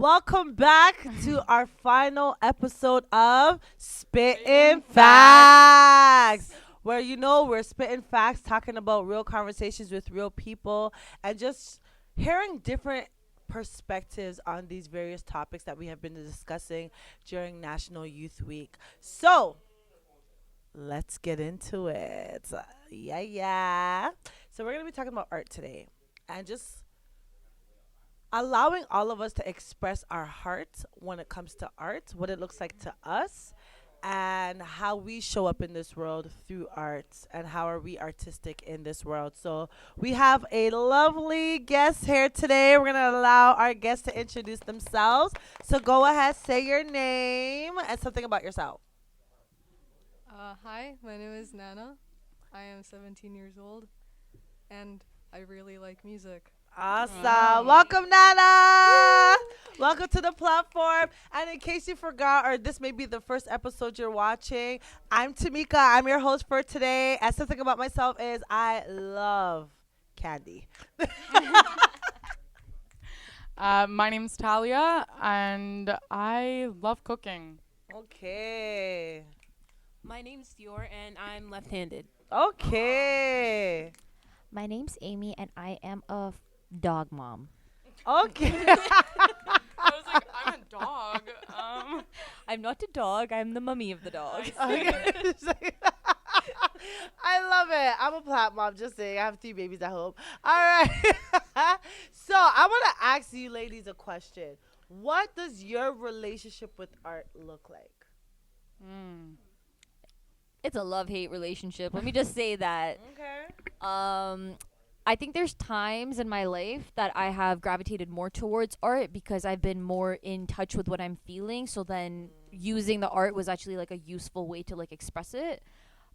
Welcome back to our final episode of Spittin' Facts, where we're spitting facts, talking about real conversations with real people, and just hearing different perspectives on these various topics that we have been discussing during National Youth Week. So, let's get into it. Yeah. So, we're going to be talking about art today and just allowing all of us to express our heart when it comes to art, what it looks like to us, and how we show up in this world through art and how are we artistic in this world. So we have a lovely guest here today. We're going to allow our guests to introduce themselves. So go ahead, say your name and something about yourself. Hi, my name is Nana. I am 17 years old, and I really like music. Awesome. Welcome, Nana. Welcome to the platform. And in case you forgot, or this may be the first episode you're watching, I'm Tamika. I'm your host for today. And something about myself is I love candy. My name's Talia, and I love cooking. Okay. My name's Dior, and I'm left-handed. Okay. My name's Amy, and I am a dog mom. Okay. I was like, I'm a dog. I'm not a dog. I'm the mummy of the dog. Okay. I love it. I'm a plat mom, just saying. I have 3 babies at home. All right. So I want to ask you ladies a question. What does your relationship with art look like? It's a love-hate relationship. Let me just say that. Okay. I think there's times in my life that I have gravitated more towards art because I've been more in touch with what I'm feeling. So then using the art was actually like a useful way to like express it.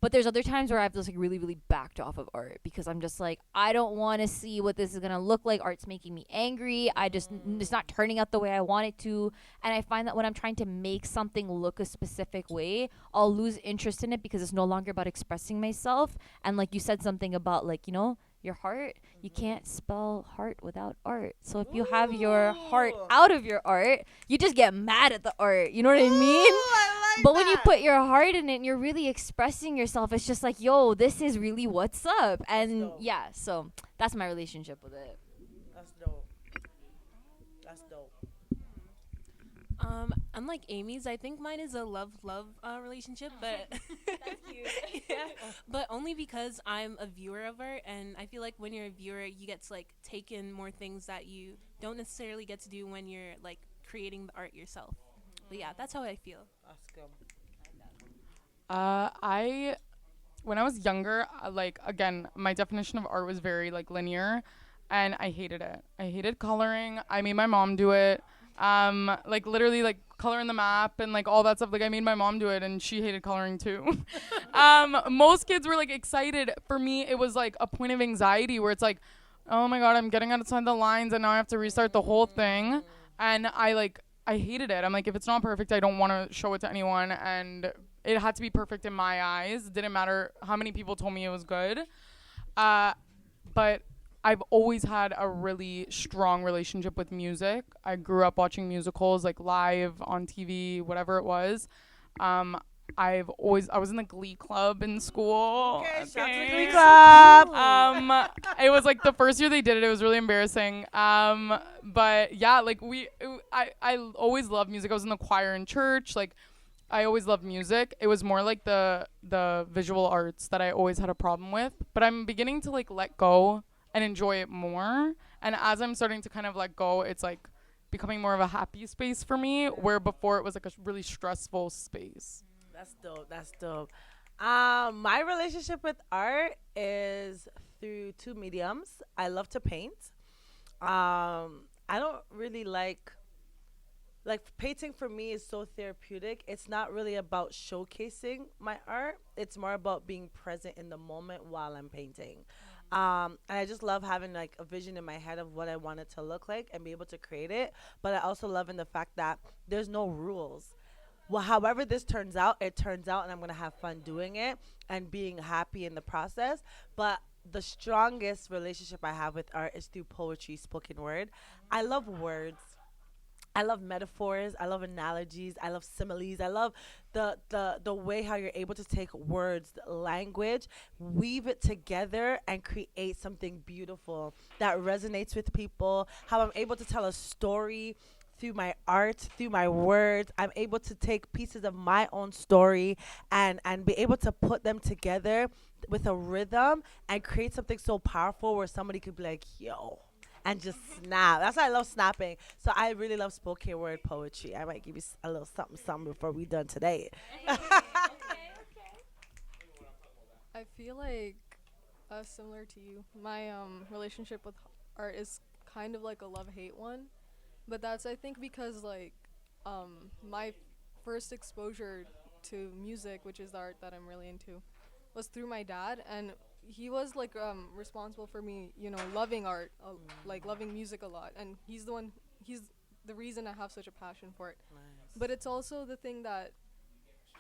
But there's other times where I've just like really, really backed off of art because I'm just like, I don't want to see what this is going to look like. Art's making me angry. It's not turning out the way I want it to. And I find that when I'm trying to make something look a specific way, I'll lose interest in it because it's no longer about expressing myself. And like you said something about like, your heart, you can't spell heart without art. So if you have your heart out of your art, you just get mad at the art. You know what I mean? But when you put your heart in it and you're really expressing yourself, it's just like, yo, this is really what's up. And yeah, so that's my relationship with it. That's dope. That's dope. Unlike Amy's, I think mine is a love-love relationship, but That's cute. yeah, but only because I'm a viewer of art, and I feel like when you're a viewer, you get to like take in more things that you don't necessarily get to do when you're like creating the art yourself. But yeah, that's how I feel. That's good. When I was younger, again, my definition of art was very like linear, and I hated it. I hated coloring. I made my mom do it. Literally like coloring the map and like all that stuff. Like I made my mom do it, and she hated coloring too. Most kids were like excited. For me, it was like a point of anxiety where it's like, oh my god, I'm getting outside the lines, and now I have to restart the whole thing. And I hated it. I'm like, if it's not perfect, I don't want to show it to anyone. And it had to be perfect in my eyes. It didn't matter how many people told me it was good. But I've always had a really strong relationship with music. I grew up watching musicals, like live on TV, whatever it was. I was in the Glee Club in school. Okay, shout out to the Glee Club. It was like the first year they did it. It was really embarrassing. But yeah, like I always loved music. I was in the choir in church. Like I always loved music. It was more like the visual arts that I always had a problem with. But I'm beginning to like let go and enjoy it more. And as I'm starting to kind of let go, it's like becoming more of a happy space for me, where before it was like a really stressful space. That's dope. That's dope. My relationship with art is through 2 mediums. I love to paint. I don't really like painting for me is so therapeutic. It's not really about showcasing my art. It's more about being present in the moment while I'm painting. And I just love having like a vision in my head of what I want it to look like and be able to create it. But I also love in the fact that there's no rules. Well, however this turns out, it turns out, and I'm gonna have fun doing it and being happy in the process. But the strongest relationship I have with art is through poetry, spoken word. I love words. I love metaphors. I love analogies. I love similes. I love the way how you're able to take words, language, weave it together, and create something beautiful that resonates with people. How I'm able to tell a story through my art, through my words. I'm able to take pieces of my own story and be able to put them together with a rhythm and create something so powerful where somebody could be like, yo, and just snap. That's why I love snapping. So I really love spoken word poetry. I might give you a little something, something before we done today. I feel like similar to you. My relationship with art is kind of like a love-hate one, but that's I think because like my first exposure to music, which is the art that I'm really into, was through my dad, and he was like responsible for me, loving art, like loving music a lot, and he's the reason I have such a passion for it. Nice. But it's also the thing that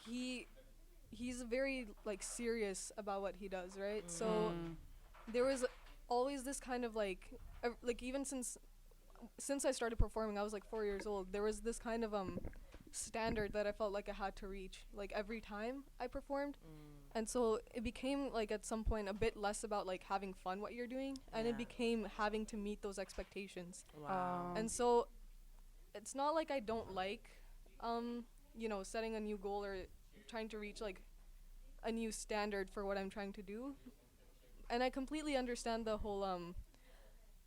he's very like serious about what he does, right? So there was always this kind of like even since I started performing, I was like 4 years old. There was this kind of standard that I felt like I had to reach like every time I performed. And so it became like at some point a bit less about like having fun what you're doing, and Yeah. it became having to meet those expectations. Wow. And so it's not like I don't like setting a new goal or trying to reach like a new standard for what I'm trying to do. And I completely understand the whole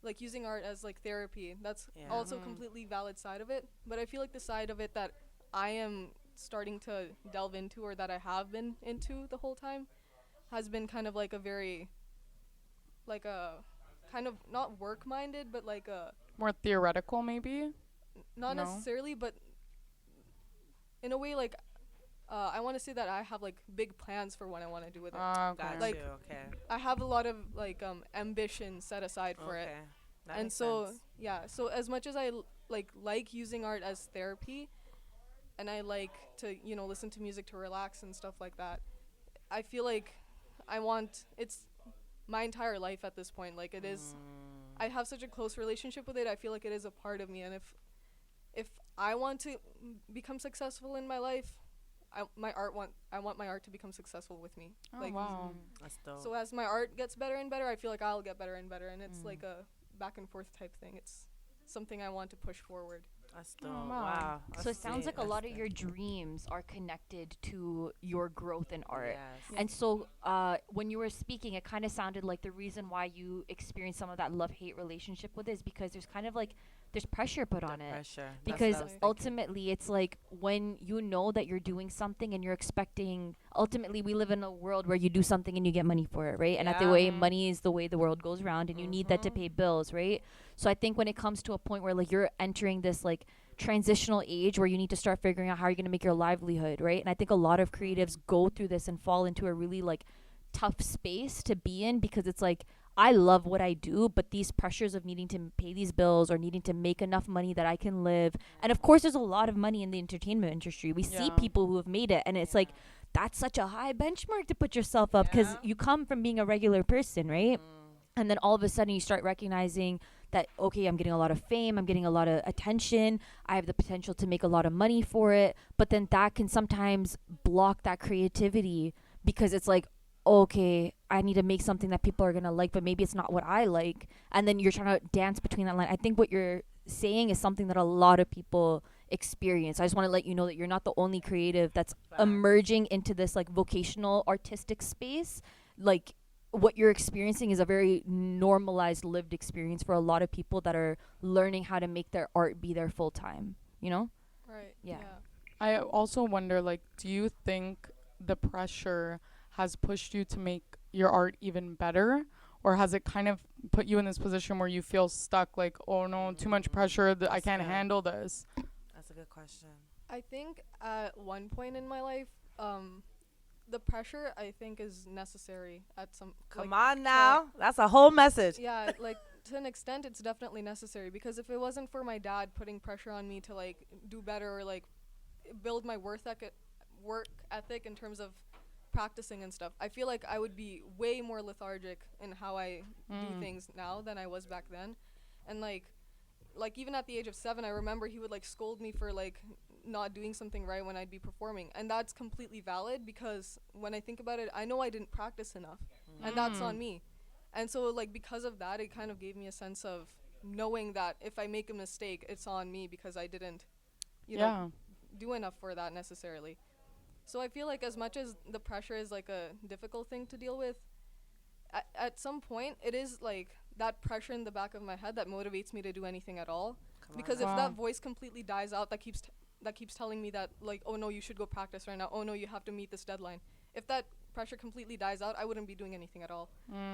like using art as like therapy. That's Yeah. also completely valid side of it. But I feel like the side of it that I am starting to delve into, or that I have been into the whole time, has been kind of like a very like a kind of not work minded, but like a More theoretical, maybe. not No? necessarily, but in a way like I want to say that I have like big plans for what I want to do with it. Okay. Got Like, you. Okay. I have a lot of like ambition set aside for it. Okay. That And makes so sense. yeah, so as much as I like using art as therapy, and I like to listen to music to relax and stuff like that, I feel like it's my entire life at this point. Like it is, I have such a close relationship with it. I feel like it is a part of me, and if I want to become successful in my life, I want my art to become successful with me. Oh, like wow. That's dope. so as my art gets better and better, I feel like I'll get better and better, and it's like a back and forth type thing. It's something I want to push forward. That's dope. wow. Wow. So it That's sounds deep. like a lot That's of your dreams are connected to your growth in deep. art. Yes. And so when you were speaking, it kind of sounded like the reason why you experienced some of that love-hate relationship with it is because there's kind of like there's pressure put on it. Pressure. That's what Because I was thinking. ultimately it's like when you know that you're doing something and you're expecting, ultimately we live in a world where you do something and you get money for it, right? And at the Yeah. way money is the way the world goes round, and you need that to Mhm. pay bills, right? So I think when it comes to a point where like you're entering this like transitional age where you need to start figuring out how you're going to make your livelihood, right? And I think a lot of creatives go through this and fall into a really like tough space to be in, because it's like I love what I do, but these pressures of needing to pay these bills or needing to make enough money that I can live. And of course there's a lot of money in the entertainment industry. We see Yeah. people who have made it, and it's like that's such a high benchmark to put yourself up, because Yeah. you come from being a regular person, right? And then all of a sudden you start recognizing that, okay, I'm getting a lot of fame, I'm getting a lot of attention, I have the potential to make a lot of money for it, but then that can sometimes block that creativity, because it's like, okay, I need to make something that people are going to like, but maybe it's not what I like. And then you're trying to dance between that line. I think what you're saying is something that a lot of people experience. I just want to let you know that you're not the only creative that's Facts. emerging into this like vocational artistic space. Like what you're experiencing is a very normalized lived experience for a lot of people that are learning how to make their art be their full time, you know? Right. Yeah. I also wonder, like, do you think the pressure has pushed you to make your art even better? Or has it kind of put you in this position where you feel stuck, like, oh no, too much pressure, I That's can't good. handle this? That's a good question. I think at one point in my life, the pressure I think is necessary at some. Come like, on now. That's a whole message. Yeah, like to an extent, it's definitely necessary, because if it wasn't for my dad putting pressure on me to like do better or like build my work ethic in terms of practicing and stuff, I feel like I would be way more lethargic in how I do things now than I was back then. And like like even at the age of 7, I remember he would like scold me for like not doing something right when I'd be performing, and that's completely valid because when I think about it, I know I didn't practice enough, and that's on me. And so like because of that, it kind of gave me a sense of knowing that if I make a mistake, it's on me because I didn't, you know, do enough for that necessarily. So I feel like as much as the pressure is like a difficult thing to deal with, at some point it is like that pressure in the back of my head that motivates me to do anything at all. Because if that voice completely dies out, that keeps telling me that like, oh no, you should go practice right now. Oh no, you have to meet this deadline. If that pressure completely dies out, I wouldn't be doing anything at all.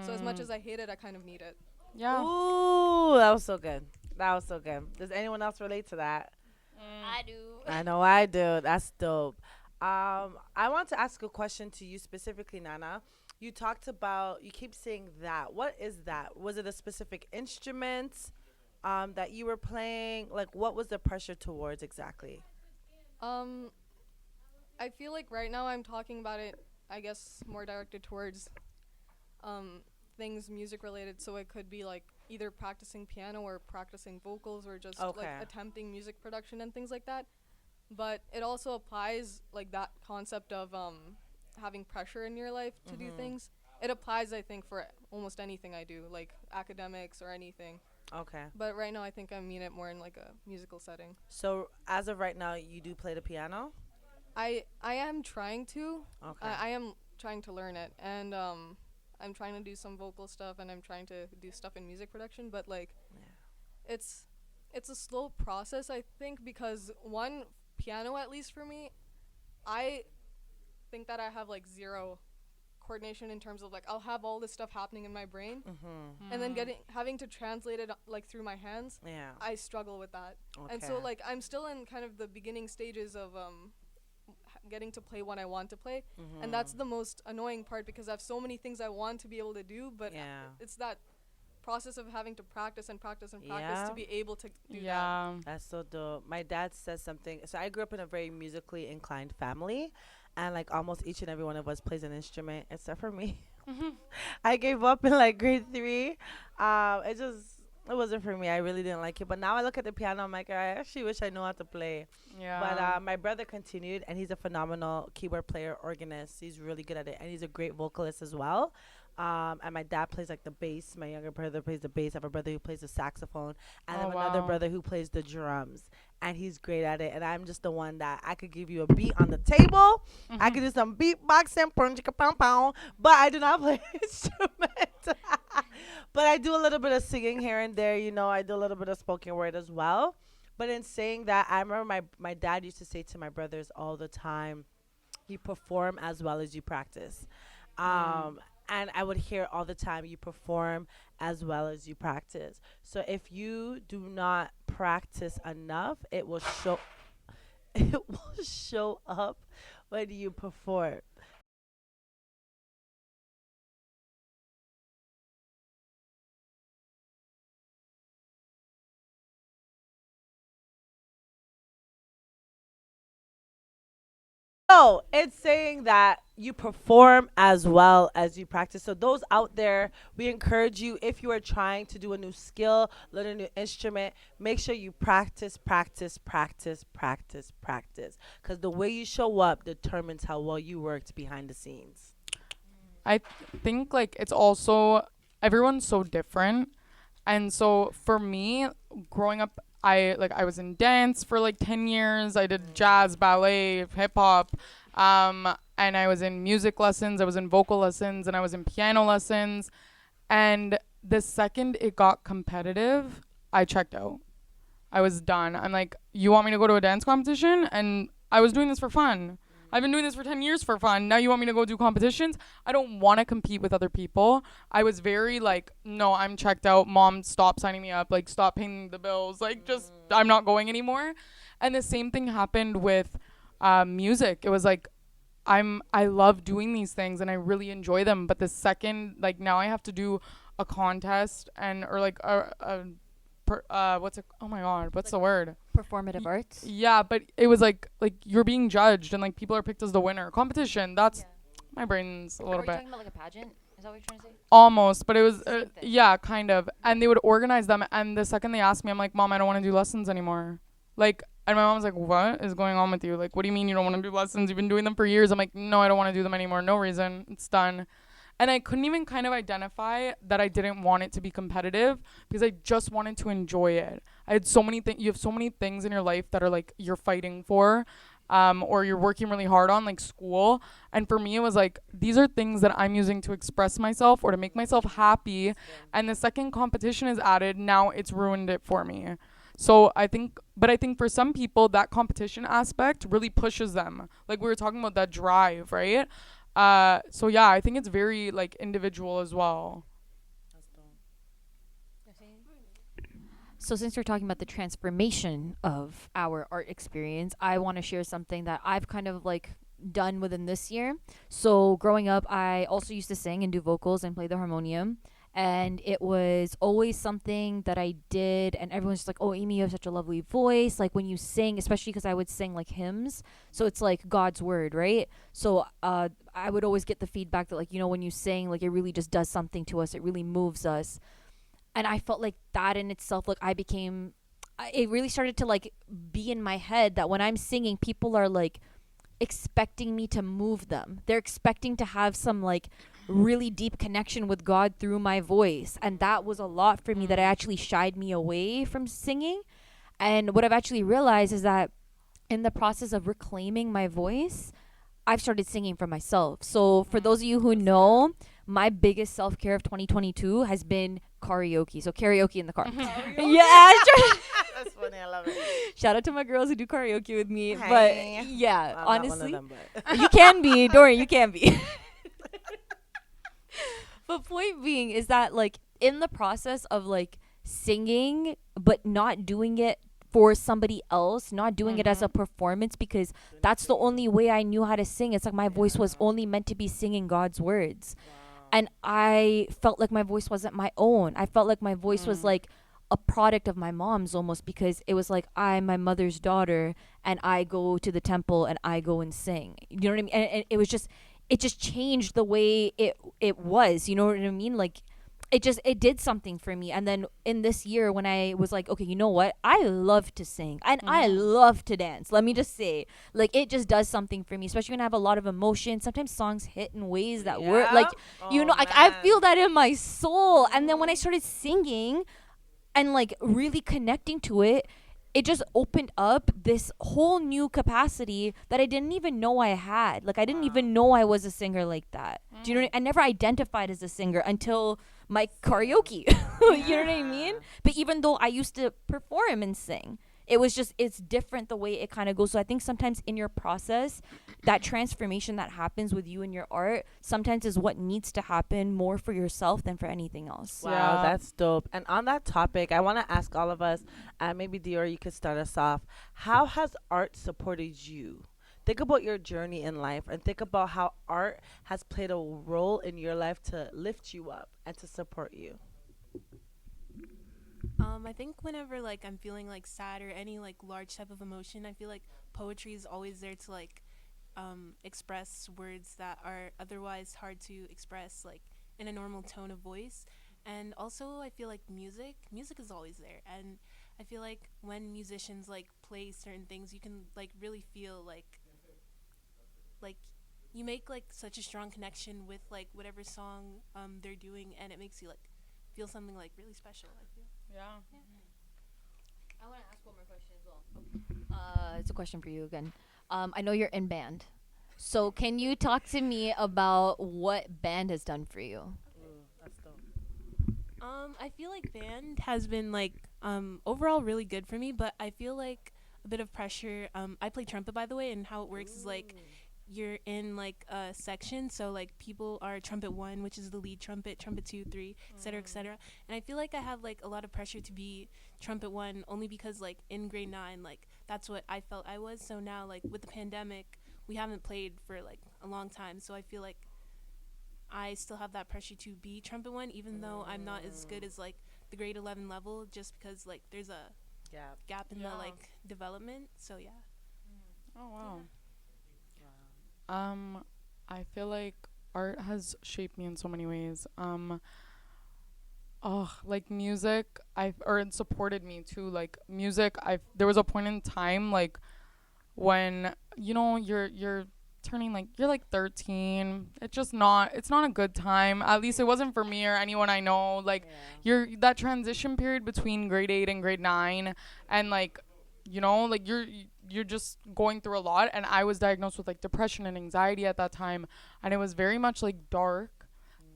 So as much as I hate it, I kind of need it. Yeah. Ooh, that was so good. That was so good. Does anyone else relate to that? I do. I know I do. That's dope. I want to ask a question to you specifically, Nana. You talked about, you keep saying that. What is that? Was it a specific instrument that you were playing? Like, what was the pressure towards exactly? I feel like right now I'm talking about it, I guess, more directed towards things music related. So it could be like either practicing piano or practicing vocals or just like attempting music production and things like that. But it also applies like that concept of having pressure in your life to do things. It applies, I think, for almost anything I do, like academics or anything. Okay. But right now I think I mean it more in like a musical setting. So as of right now, you do play the piano? I am trying to. Okay. I am trying to learn it, and I'm trying to do some vocal stuff, and I'm trying to do stuff in music production. But like, it's a slow process, I think, because one, piano, at least for me, I think that I have like zero coordination in terms of like I'll have all this stuff happening in my brain, and then having to translate it like through my hands. Yeah. I struggle with that, and so like I'm still in kind of the beginning stages of getting to play what I want to play, and that's the most annoying part because I have so many things I want to be able to do, but it's that process of having to practice and practice and practice to be able to do that. That's so dope. My dad says something. So I grew up in a very musically inclined family, and like almost each and every one of us plays an instrument except for me. I gave up in like grade 3. It wasn't for me. I really didn't like it. But now I look at the piano, I'm like, I actually wish I knew how to play. Yeah. But my brother continued, and he's a phenomenal keyboard player, organist. He's really good at it, and he's a great vocalist as well. And my dad plays like the bass. My younger brother plays the bass. I have a brother who plays the saxophone, and I have another brother who plays the drums. And he's great at it. And I'm just the one that I could give you a beat on the table. I could do some beatboxing, but I do not play instrument. But I do a little bit of singing here and there. You know, I do a little bit of spoken word as well. But in saying that, I remember my dad used to say to my brothers all the time, you perform as well as you practice. And I would hear all the time, you perform as well as you practice. So if you do not practice enough, it will show it will show up when you perform. So it's saying that you perform as well as you practice. So those out there, we encourage you, if you are trying to do a new skill, learn a new instrument, make sure you practice, practice, practice, practice, practice. Because the way you show up determines how well you worked behind the scenes. I think like it's also, everyone's so different. And so for me, growing up, I was in dance for like 10 years. I did jazz, ballet, hip hop. And I was in music lessons, I was in vocal lessons, and I was in piano lessons. And the second it got competitive, I checked out. I was done. I'm like, you want me to go to a dance competition? And I was doing this for fun. I've been doing this for 10 years for fun. Now you want me to go do competitions? I don't want to compete with other people. I was very like, no, I'm checked out. Mom, stop signing me up. Like, stop paying the bills. Like, just, I'm not going anymore. And the same thing happened with music. It was like, I love doing these things and I really enjoy them. But the second, like, now I have to do a contest or like oh my God, what's the word? Performative arts. Yeah, but it was like you're being judged and like people are picked as the winner. Competition, that's my brain's a little Are you bit. talking about like a pageant? that what you're trying to say? Almost, but it was Same thing. yeah, kind of. And they would organize them, and the second they asked me, I'm like, Mom, I don't want to do lessons anymore. Like, and my mom was like, what is going on with you? Like, what do you mean you don't want to do lessons? You've been doing them for years. I'm like, no, I don't want to do them anymore. No reason. It's done. And I couldn't even kind of identify that I didn't want it to be competitive because I just wanted to enjoy it. I had so many things. You have so many things in your life that are like you're fighting for, or you're working really hard on, like school. And for me, it was like these are things that I'm using to express myself or to make myself happy. And the second competition is added, now it's ruined it for me. So I think for some people, that competition aspect really pushes them. Like we were talking about that drive, right? So yeah, I think it's very like individual as well. So since we're talking about the transformation of our art experience, I want to share something that I've kind of like done within this year. So growing up, I also used to sing and do vocals and play the harmonium. And it was always something that I did, and everyone's just like, "Oh, Amy, you have such a lovely voice." Like when you sing, especially because I would sing like hymns, so it's like God's word, right? So I would always get the feedback that like when you sing, like it really just does something to us. It really moves us, and I felt like that in itself, like it really started to like be in my head that when I'm singing, people are like expecting me to move them. They're expecting to have some like really deep connection with God through my voice. And that was a lot for me that actually shied me away from singing. And what I've actually realized is that in the process of reclaiming my voice, I've started singing for myself. So for those of you who know, my biggest self-care of 2022 has been karaoke. So karaoke in the car. Yeah, That's funny. I love it. shout out to my girls who do karaoke with me. Hey. But yeah, I'm honestly, not one of them, but you can be, Dorian, you can be. But point being is that like in the process of like singing but not doing it for somebody else, not doing it as a performance, because that's the only way I knew how to sing. It's like my voice was only meant to be singing God's words. And I felt like my voice wasn't my own. I felt like my voice was like a product of my mom's almost, because it was like I'm my mother's daughter and I go to the temple and I go and sing. You know what I mean? And it was just, it just changed the way it was. You know what I mean? Like it did something for me. And then in this year when I was like, okay, you know what? I love to sing and I love to dance. Let me just say, like it just does something for me, especially when I have a lot of emotion. Sometimes songs hit in ways that were like, like I feel that in my soul. And then when I started singing and like really connecting to it, it just opened up this whole new capacity that I didn't even know I had. Like I didn't even know I was a singer like that. Do you know what I never identified as a singer until my karaoke. You know what I mean? But even though I used to perform and sing, it was just, it's different the way it kind of goes. So I think sometimes in your process, that transformation that happens with you and your art sometimes is what needs to happen more for yourself than for anything else. wow, Yeah. that's dope. And on that topic, I want to ask all of us, and maybe Dior, you could start us off. How has art supported you? Think about your journey in life and think about how art has played a role in your life to lift you up and to support you. I think whenever like I'm feeling like sad or any like large type of emotion, I feel like poetry is always there to like express words that are otherwise hard to express like in a normal tone of voice. And also I feel like music is always there, and I feel like when musicians like play certain things, you can like really feel like you make like such a strong connection with like whatever song they're doing, and it makes you like feel something like really special, I feel. Yeah. I want to ask one more question as well. It's a question for you again. I know you're in band. So can you talk to me about what band has done for you? That's dope. I feel like band has been like overall really good for me, but I feel like a bit of pressure. I play trumpet, by the way, and how it works is like you're in like a section, so like people are trumpet 1, which is the lead trumpet, trumpet 2, 3, etc., etc. And I feel like I have like a lot of pressure to be trumpet 1 only because like in grade 9, like that's what I felt I was. So now like with the pandemic, we haven't played for like a long time, so I feel like I still have that pressure to be trumpet 1, even though I'm not as good as like the grade 11 level, just because like there's a Yeah. gap in the like development. So yeah. Oh wow. I feel like art has shaped me in so many ways. Like music, it supported me too. Like music, there was a point in time, like when you're turning, like you're like 13. It's not a good time. At least it wasn't for me or anyone I know. Like you're that transition period between grade 8 and grade 9, and like like you're just going through a lot, and I was diagnosed with like depression and anxiety at that time, and it was very much like dark.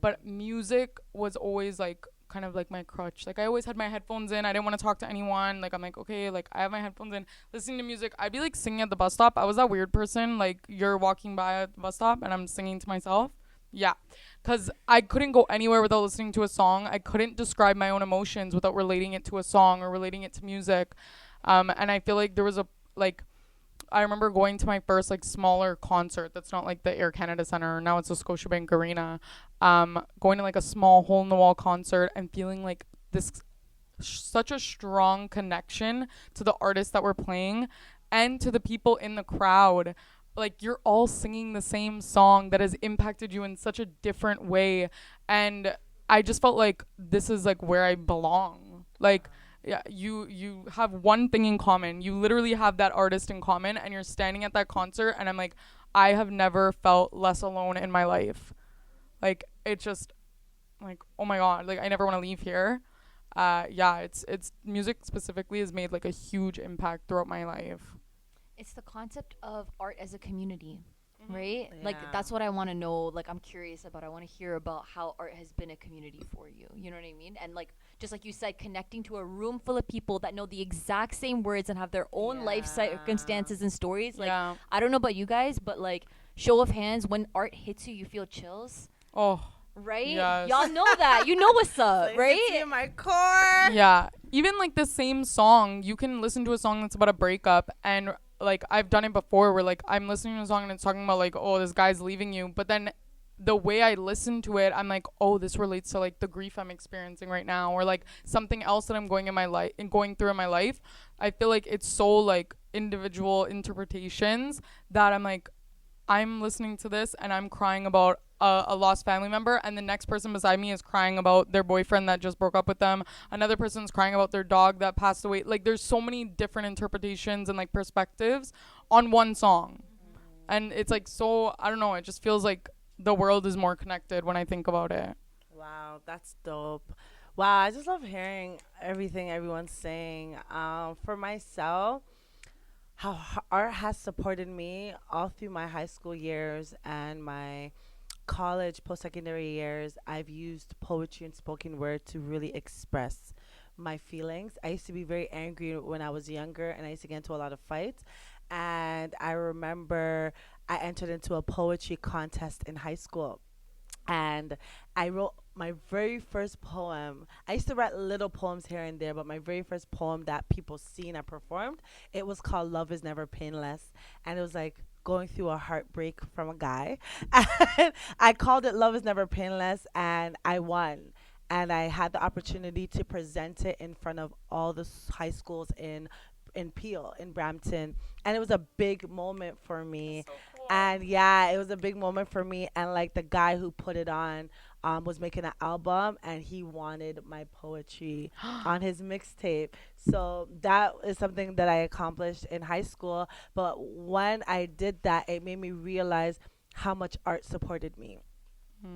But music was always like kind of like my crutch. Like I always had my headphones in. I didn't want to talk to anyone. Like I'm like, okay, like I have my headphones in, listening to music. I'd be like singing at the bus stop. I was that weird person, like you're walking by at the bus stop and I'm singing to myself. Yeah, because I couldn't go anywhere without listening to a song. I couldn't describe my own emotions without relating it to a song or relating it to music. And I feel like there was I remember going to my first like smaller concert that's not like the Air Canada Centre. Now it's the Scotiabank Arena. Going to like a small hole in the wall concert and feeling like this such a strong connection to the artists that were playing and to the people in the crowd. Like you're all singing the same song that has impacted you in such a different way, and I just felt like this is like where I belong. Like yeah, you have one thing in common. You literally have that artist in common, and you're standing at that concert, and I'm like, I have never felt less alone in my life. Like it's just like, oh my god, like I never want to leave here. Yeah, it's music specifically has made like a huge impact throughout my life. It's the concept of art as a community, right? Yeah. Like that's what I want to know. Like I'm curious about. I want to hear about how art has been a community for you. You know what I mean? And like just like you said, connecting to a room full of people that know the exact same words and have their own life circumstances and stories. Like Yeah. I don't know about you guys, but like show of hands, when art hits you, you feel chills, Oh, right? yes. Y'all know that. You know what's up, It's right? in my core. yeah. Even like the same song, you can listen to a song that's about a breakup, and like I've done it before where like I'm listening to a song and it's talking about like, oh, this guy's leaving you, but then the way I listen to it, I'm like, oh, this relates to like the grief I'm experiencing right now, or like something else that I'm going through in my life. I feel like it's so like individual interpretations that I'm like, I'm listening to this and I'm crying about a lost family member, and the next person beside me is crying about their boyfriend that just broke up with them. Another person's crying about their dog that passed away. Like there's so many different interpretations and like perspectives on one song. And it's like, so I don't know, it just feels like the world is more connected when I think about it. Wow, that's dope. Wow, I just love hearing everything everyone's saying. For myself, how art has supported me all through my high school years and my college post-secondary years. I've used poetry and spoken word to really express my feelings. I used to be very angry when I was younger, and I used to get into a lot of fights. And I remember I entered into a poetry contest in high school, and I wrote my very first poem. I used to write little poems here and there, but my very first poem that people seen I performed, it was called Love Is Never Painless. And it was like going through a heartbreak from a guy. And I called it Love Is Never Painless, and I won. And I had the opportunity to present it in front of all the high schools in Peel, in Brampton, and it was a big moment for me. And yeah, it was a big moment for me. And like the guy who put it on was making an album, and he wanted my poetry on his mixtape. So that is something that I accomplished in high school. But when I did that, it made me realize how much art supported me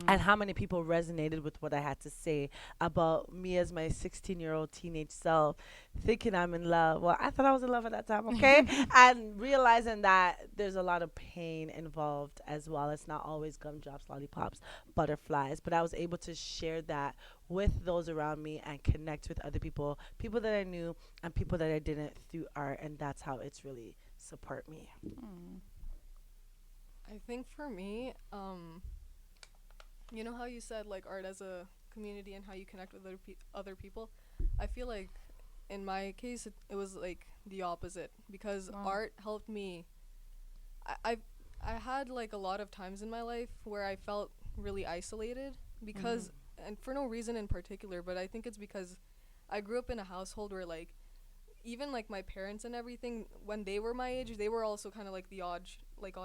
and how many people resonated with what I had to say about me as my 16-year-old teenage self, thinking I'm in love. Well, I thought I was in love at that time, okay? And realizing that there's a lot of pain involved as well. It's not always gumdrops, lollipops, butterflies. But I was able to share that with those around me and connect with other people, people that I knew and people that I didn't, through art. And that's how it's really support me. I think for me, you know how you said like art as a community and how you connect with other people? I feel like in my case it was like the opposite, because art helped me. I had like a lot of times in my life where I felt really isolated because and for no reason in particular, but I think it's because I grew up in a household where like even like my parents and everything, when they were my age, they were also kind of like the odd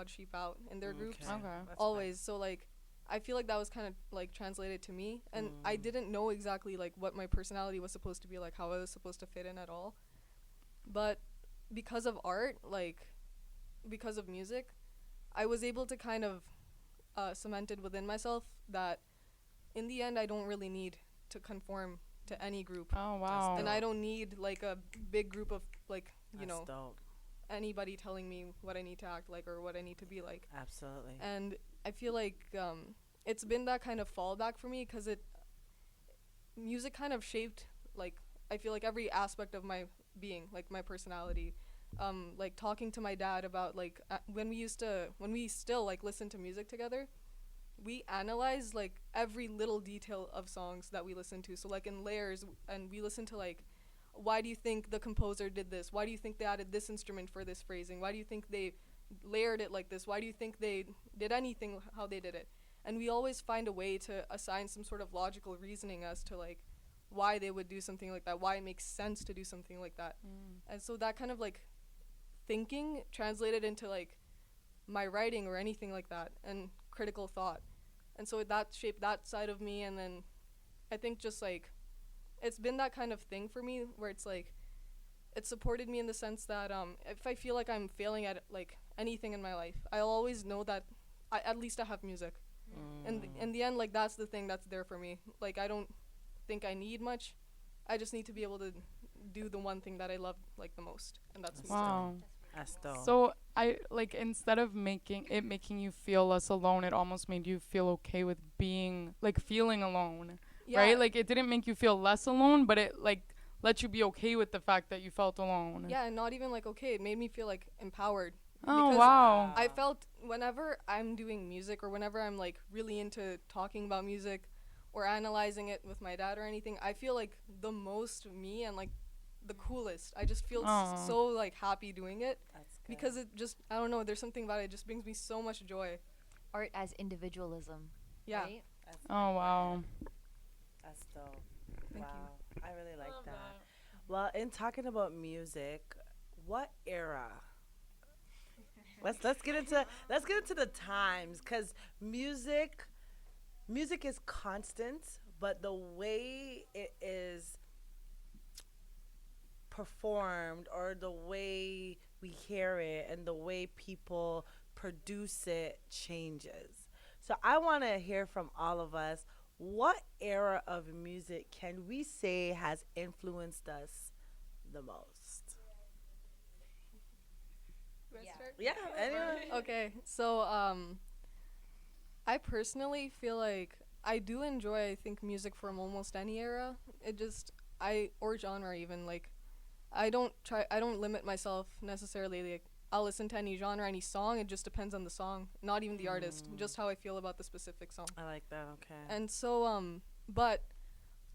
sheep out in their groups Okay. That's always. So like I feel like that was kind of like translated to me, and I didn't know exactly like what my personality was supposed to be like, how I was supposed to fit in at all. But because of art, like because of music, I was able to kind of cement it within myself that in the end I don't really need to conform to any group. Oh wow. And I don't need like a big group of like, you That's know, dope. anybody telling me what I need to act like or what I need to be like. Absolutely. And I feel like it's been that kind of fallback for me because music kind of shaped like I feel like every aspect of my being, like my personality. Like talking to my dad about like when we still like listen to music together, we analyze like every little detail of songs that we listen to. So like in layers, and we listen to like, why do you think the composer did this? Why do you think they added this instrument for this phrasing? Why do you think they layered it like this? Why do you think they did anything how they did it? And we always find a way to assign some sort of logical reasoning as to like why they would do something like that, why it makes sense to do something like that. And so that kind of like thinking translated into like my writing or anything like that, and critical thought. And so that shaped that side of me. And then I think just like it's been that kind of thing for me where it's like it supported me in the sense that if I feel like I'm failing at like anything in my life, I'll always know that at least I have music. And in the end, like that's the thing that's there for me. Like I don't think I need much. I just need to be able to do the one thing that I love like the most, and that's music. Wow. That's dope. So I like instead of making you feel less alone, it almost made you feel okay with being like feeling alone, Yeah. right? Like it didn't make you feel less alone, but it like let you be okay with the fact that you felt alone. Yeah, and not even like okay, it made me feel like empowered. Oh Because wow. I felt whenever I'm doing music or whenever I'm like really into talking about music or analyzing it with my dad or anything, I feel like the most me and like the coolest. I just feel Aw. so like happy doing it That's good. because it just I don't know, there's something about it, it just brings me so much joy. Art as individualism. Yeah. Right? That's Oh wow. That's dope. Thank wow. you. I really like that. Well, in talking about music, what era? Let's get into the times, cuz music is constant, but the way it is performed or the way we hear it and the way people produce it changes. So I want to hear from all of us, what era of music can we say has influenced us the most? Yeah, anyone? Okay, so I personally feel like I do enjoy I think music from almost any era. It just or genre even like I don't limit myself necessarily like I'll listen to any genre, any song, it just depends on the song, not even the artist, just how I feel about the specific song. I like that. Okay. And so but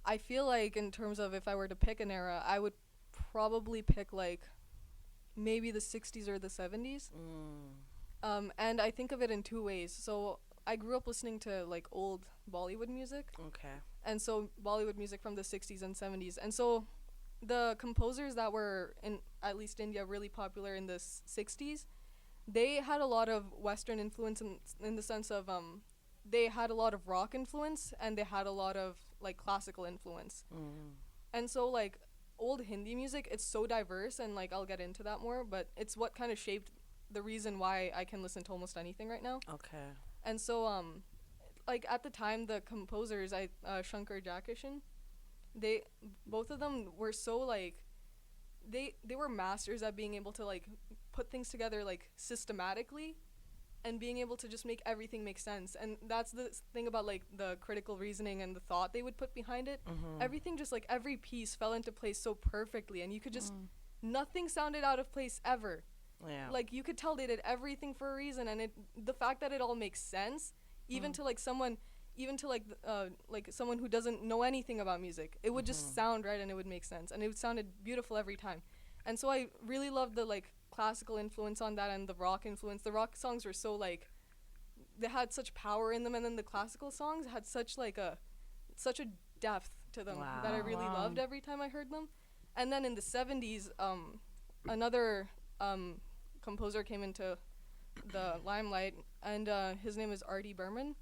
I feel like in terms of if I were to pick an era, I would probably pick like maybe the 60s or the 70s. And I think of it in two ways. So I grew up listening to like old Bollywood music, Okay. and so Bollywood music from the 60s and 70s. And so the composers that were in at least India really popular in the 60s, they had a lot of Western influence in the sense of they had a lot of rock influence and they had a lot of like classical influence. And so like old Hindi music, it's so diverse, and like I'll get into that more, but it's what kind of shaped the reason why I can listen to almost anything right now. Okay. And so like at the time the composers Shankar Jaikishan, they both of them were so like they were masters at being able to like put things together like systematically and being able to just make everything make sense. And that's the thing about like the critical reasoning and the thought they would put behind it. Everything just like every piece fell into place so perfectly, and you could just nothing sounded out of place ever. Yeah. Like you could tell they did everything for a reason, and the fact that it all makes sense even to like someone who doesn't know anything about music, it would just sound right and it would make sense, and it sounded beautiful every time. And so I really loved the like classical influence on that and the rock influence. The rock songs were so like they had such power in them, and then the classical songs had such a depth to them that I really loved every time I heard them. And then in the 70s, another composer came into the limelight, and his name is R.D. Burman.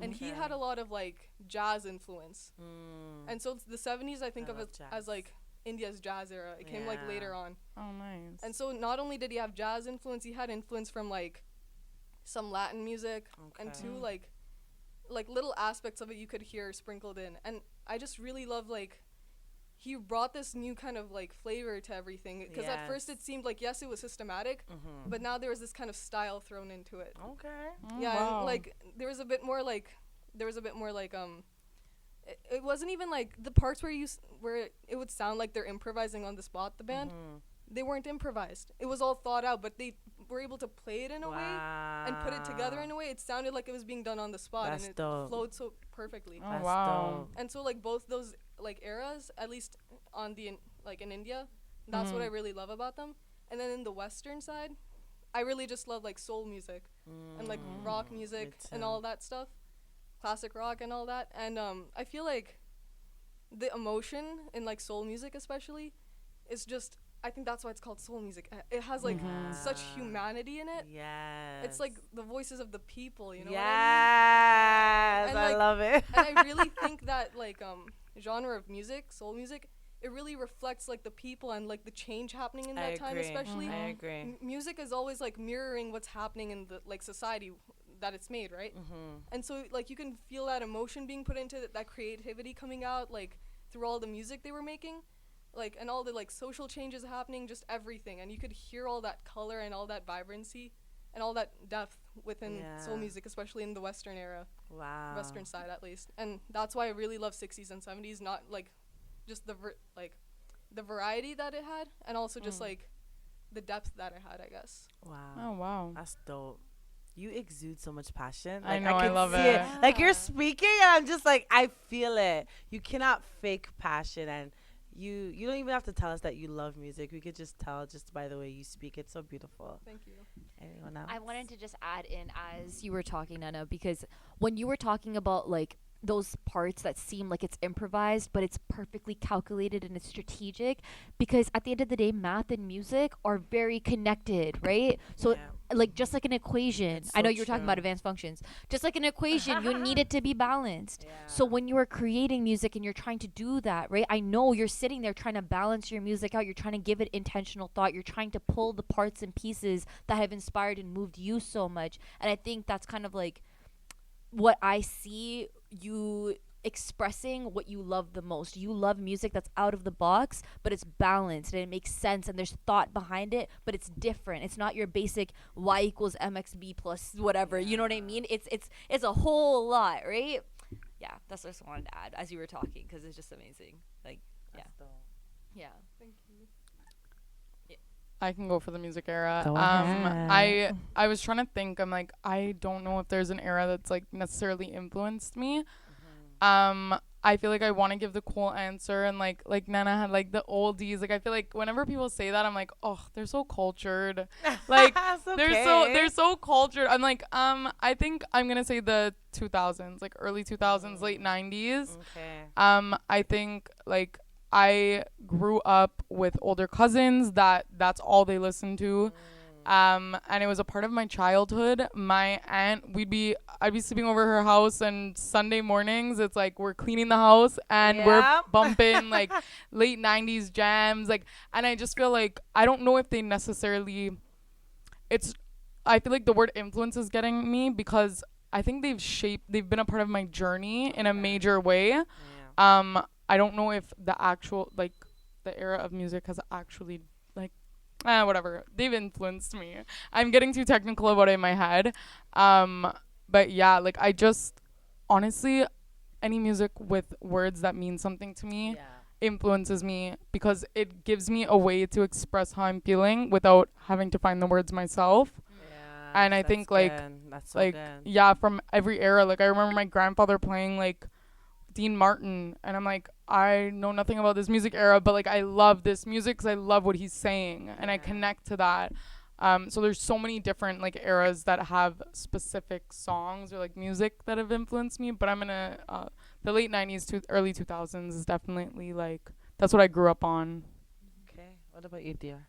and he Okay. had a lot of like jazz influence. Mm. And so the 70s, I think I of love it jazz. as like India's jazz era. It came like Yeah. later on. Oh, nice. And so not only did he have jazz influence, he had influence from like some Latin music and Okay. two like little aspects of it you could hear sprinkled in. And I just really love like he brought this new kind of like flavor to everything, because at first Yes. it seemed like, yes, it was systematic, Mm-hmm. but now there was this kind of style thrown into it. Okay. Oh, Yeah, wow. and like there was a bit more like it wasn't even like the parts where where it would sound like they're improvising on the spot, the band. Mm-hmm. They weren't improvised. It was all thought out, but they were able to play it in a way and put it together in a way. It sounded like it was being done on the spot, That's and it dope. flowed so perfectly. Oh, That's wow. dope. And so like both those like eras, at least on the like in India, that's what I really love about them. And then in the Western side, I really just love like soul music and like rock music and too. all that stuff, classic rock and all that. And I feel like the emotion in like soul music especially is just, I think that's why it's called soul music. It has like such humanity in it. Yes. It's like the voices of the people, you know yes, what I mean? And, I like- love it. And I really think that like genre of music, soul music, it really reflects like the people and like the change happening in that time, especially. I agree. Music is always like mirroring what's happening in the like society that it's made, right? Mm-hmm. And so like you can feel that emotion being put into it, that creativity coming out like through all the music they were making, like, and all the like social changes happening, just everything. And you could hear all that color and all that vibrancy and all that depth within soul Yeah. music, especially in the Western era, Wow. Western side at least. And that's why I really love 60s and 70s, not like just the the variety that it had, and also just like the depth that it had, I guess. Wow. Oh, wow. That's dope. You exude so much passion. I Like, know, I can love see it. Like you're speaking, and I'm just like, I feel it. You cannot fake passion, and you don't even have to tell us that you love music. We could just tell just by the way you speak. It's so beautiful. Thank you. Anyone else? I wanted to just add in as you were talking, Nana, because when you were talking about like those parts that seem like it's improvised, but it's perfectly calculated and it's strategic, because at the end of the day, math and music are very connected, right? So Yeah. like just like an equation, It's I know so you were talking about true. advanced functions, just like an equation, you need it to be balanced. Yeah. So when you are creating music and you're trying to do that, right? I know you're sitting there trying to balance your music out. You're trying to give it intentional thought. You're trying to pull the parts and pieces that have inspired and moved you so much. And I think that's kind of like what I see you expressing what you love the most. You love music that's out of the box, but it's balanced and it makes sense and there's thought behind it, but it's different. It's not your basic y equals mxb plus whatever. You know what I mean? It's a whole lot, right? Yeah, that's what I just wanted to add as you were talking, because it's just amazing. Like, That's dope. yeah. Thank you. I can go for the music era. Go ahead. I was trying to think. I'm like, I don't know if there's an era that's like necessarily influenced me. I feel like I want to give the cool answer, and like Nana had like the oldies. Like I feel like whenever people say that, I'm like, oh, they're so cultured. Like That's they're so cultured. I'm like, I think I'm gonna say the 2000s, like early 2000s, late 90s. Okay. I think like I grew up with older cousins that's all they listened to. And it was a part of my childhood. My aunt, I'd be sleeping over her house, and Sunday mornings it's like we're cleaning the house and we're Yeah. bumping like late 90s jams, like, and I just feel like I don't know if they necessarily I feel like the word influence is getting me, because I think they've been a part of my journey in a major way. Yeah. I don't know if the actual like the era of music has actually like whatever. They've influenced me. I'm getting too technical about it in my head. But yeah, like I just honestly any music with words that mean something to me Yeah. influences me, because it gives me a way to express how I'm feeling without having to find the words myself. Yeah. And I That's think, like- good. That's so like good. yeah, from every era. Like I remember my grandfather playing like Dean Martin, and I'm like, I know nothing about this music era, but like I love this music because I love what he's saying, and I Yeah. connect to that. So there's so many different like eras that have specific songs or like music that have influenced me, but I'm gonna the late 90s to early 2000s is definitely like that's what I grew up on. Okay. What about you, dear?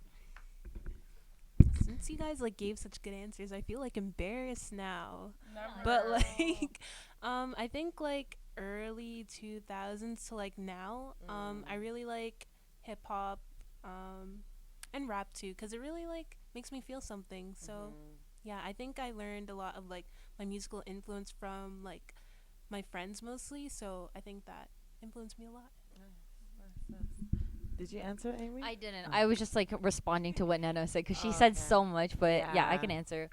since you guys like gave such good answers, I feel like embarrassed now. Never. But like, I think like early 2000s to like now, I really like hip hop, and rap too, cause it really like makes me feel something. So yeah, I think I learned a lot of like my musical influence from like my friends mostly. So I think that influenced me a lot. Did you answer, Amy? I didn't. I was just like responding to what Nana said because she Oh, said okay. so much. But yeah, I Yeah. can answer.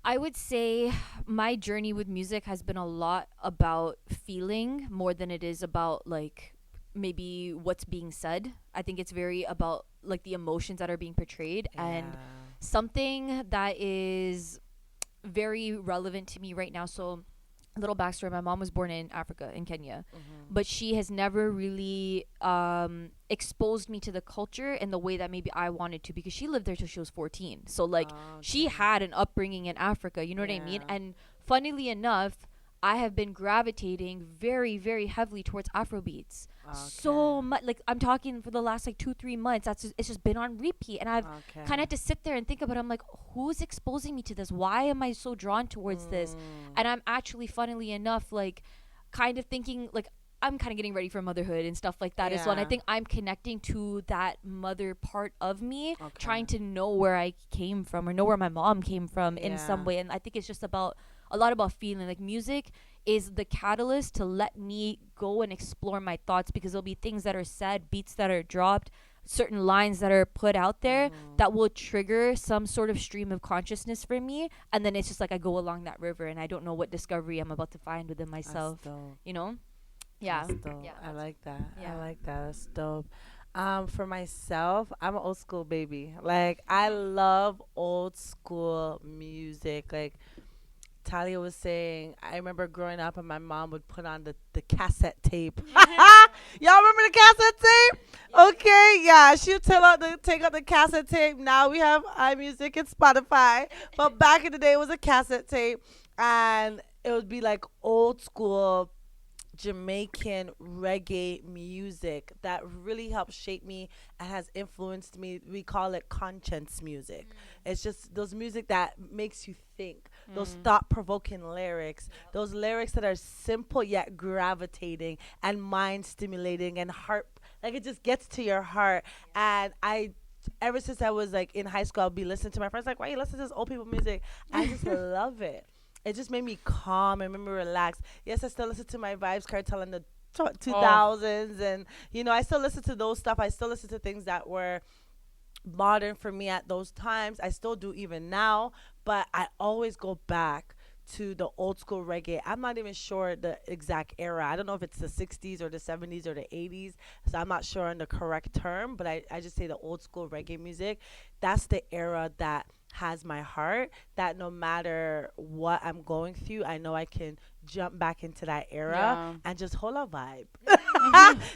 I would say my journey with music has been a lot about feeling more than it is about like maybe what's being said. I think it's very about like the emotions that are being portrayed, and something that is very relevant to me right now. So, a little backstory: my mom was born in Africa, in Kenya, but she has never really exposed me to the culture in the way that maybe I wanted to, because she lived there till she was 14. So like she had an upbringing in Africa, you know what I mean? Yeah. And funnily enough, I have been gravitating very, very heavily towards Afrobeats. So much, like I'm talking for the last like 2-3 months. It's just been on repeat, and I've kind of had to sit there and think about it. I'm like, who's exposing me to this? Why am I so drawn towards this? And I'm actually, funnily enough, like kind of thinking like I'm kind of getting ready for motherhood and stuff like that as well. And I Yeah. think I'm connecting to that mother part of me, Okay. trying to know where I came from or know where my mom came from in some Yeah. way. And I think it's just about a lot about feeling. Like music is the catalyst to let me go and explore my thoughts, because there'll be things that are said, beats that are dropped, certain lines that are put out there that will trigger some sort of stream of consciousness for me, and then it's just like I go along that river and I don't know what discovery I'm about to find within myself. That's dope. You know? Yeah. That's dope. Yeah, I that's- like that. yeah. I like that. That's dope. For myself, I'm an old school baby. Like I love old school music. Like Talia was saying, I remember growing up and my mom would put on the cassette tape. Y'all remember the cassette tape? Okay, yeah. She would take out the cassette tape. Now we have iMusic and Spotify. But back in the day, it was a cassette tape. And it would be like old school Jamaican reggae music that really helped shape me and has influenced me. We call it conscience music. It's just those music that makes you think, those thought provoking lyrics, those lyrics that are simple yet gravitating and mind stimulating and heart, like it just gets to your heart. And ever since I was like in high school, I'll be listening to my friends like, why you listen to this old people music? I just love it. It just made me calm and made me relax. Yes, I still listen to my Vibes Cartel in the 2000s, and I still listen to those stuff. I still listen to things that were modern for me at those times. I still do even now, but I always go back to the old school reggae. I'm not even sure the exact era. I don't know if it's the 60s or the 70s or the 80s, so I'm not sure on the correct term, but I just say the old school reggae music. That's the era that has my heart, that no matter what I'm going through, I know I can jump back into that era Yeah. and just hold a vibe.